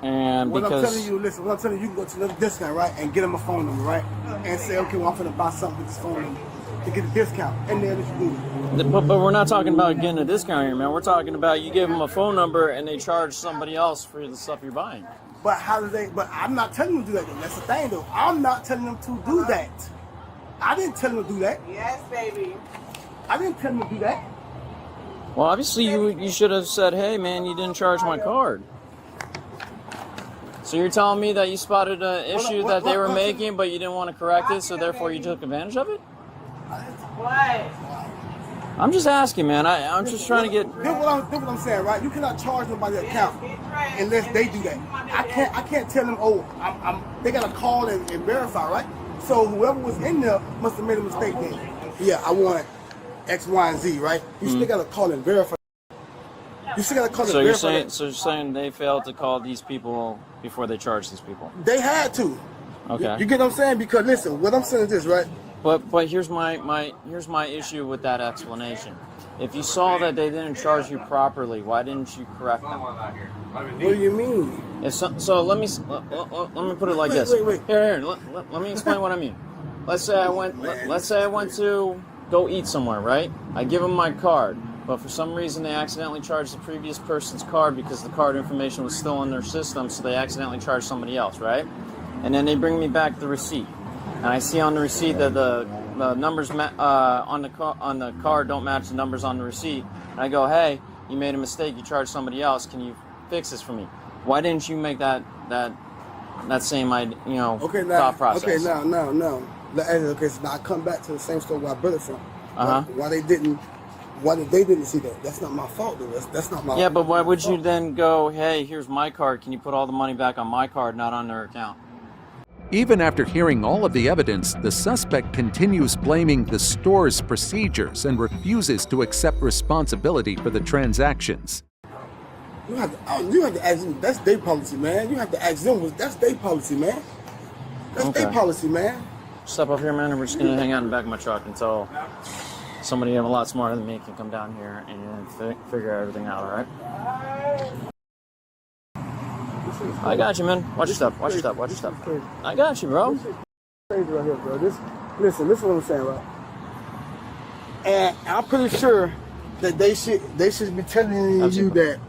And what I'm telling you, listen, what I'm telling you, you can go to another discount, right, and get them a phone number, right, and say, okay, well, I'm going to buy something with this phone number to get a discount, and then you do it. But we're not talking about getting a discount here, man. We're talking about you give them a phone number and they charge somebody else for the stuff you're buying. But how do they? But I'm not telling them to do that. Though. That's the thing, though. I'm not telling them to do that. I didn't tell them to do that. Yes, baby. I didn't tell them to do that. Well, obviously you should have said, hey, man, you didn't charge my card. So you're telling me that you spotted an issue that they were making, but you didn't want to correct it, so therefore you took advantage of it? What? I'm just asking, man. I'm just trying to get... This what I'm saying, right? You cannot charge nobody an account unless they do that. I can't tell them, oh, they got to call and verify, right? So whoever was in there must have made a mistake then. Yeah, I want X, Y, and Z, right? You still got to call and verify. You still got to call and verify. So you're saying they failed to call these people before they charged these people? They had to. Okay. You get what I'm saying? Because listen, what I'm saying is this, right? But here's my issue with that explanation. If you saw that they didn't charge you properly, why didn't you correct them? What do you mean? So let me put it like this. Wait. Here. Let me explain what I mean. Let's say I went to go eat somewhere, right? I give them my card, but for some reason they accidentally charged the previous person's card because the card information was still in their system, so they accidentally charged somebody else, right? and then they bring me back the receipt, and I see on the receipt that the numbers on the card don't match the numbers on the receipt. And I go, hey, you made a mistake. You charged somebody else. Can you fix this for me? Why didn't you make that same thought process? Okay, now. Okay, so now I come back to the same store where I bought it from. Why they didn't see that? That's not my fault, though. That's not my. Yeah, but why would you then go, hey, here's my card. Can you put all the money back on my card, not on their account? Even after hearing all of the evidence, the suspect continues blaming the store's procedures and refuses to accept responsibility for the transactions. You have to ask them. That's their policy, man. You have to ask them. That's their policy, man. That's their policy, man. Step up here, man, and we're just going to hang out in the back of my truck until somebody a lot smarter than me can come down here and figure everything out, all right? I got you, man. Watch your step. I got you, bro. This is crazy right here, bro. Listen, this is what I'm saying, right? And I'm pretty sure that they should be telling you that.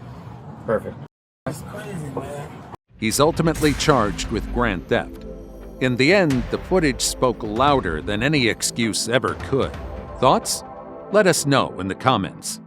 Perfect. That's crazy, man. He's ultimately charged with grand theft. In the end, the footage spoke louder than any excuse ever could. Thoughts? Let us know in the comments.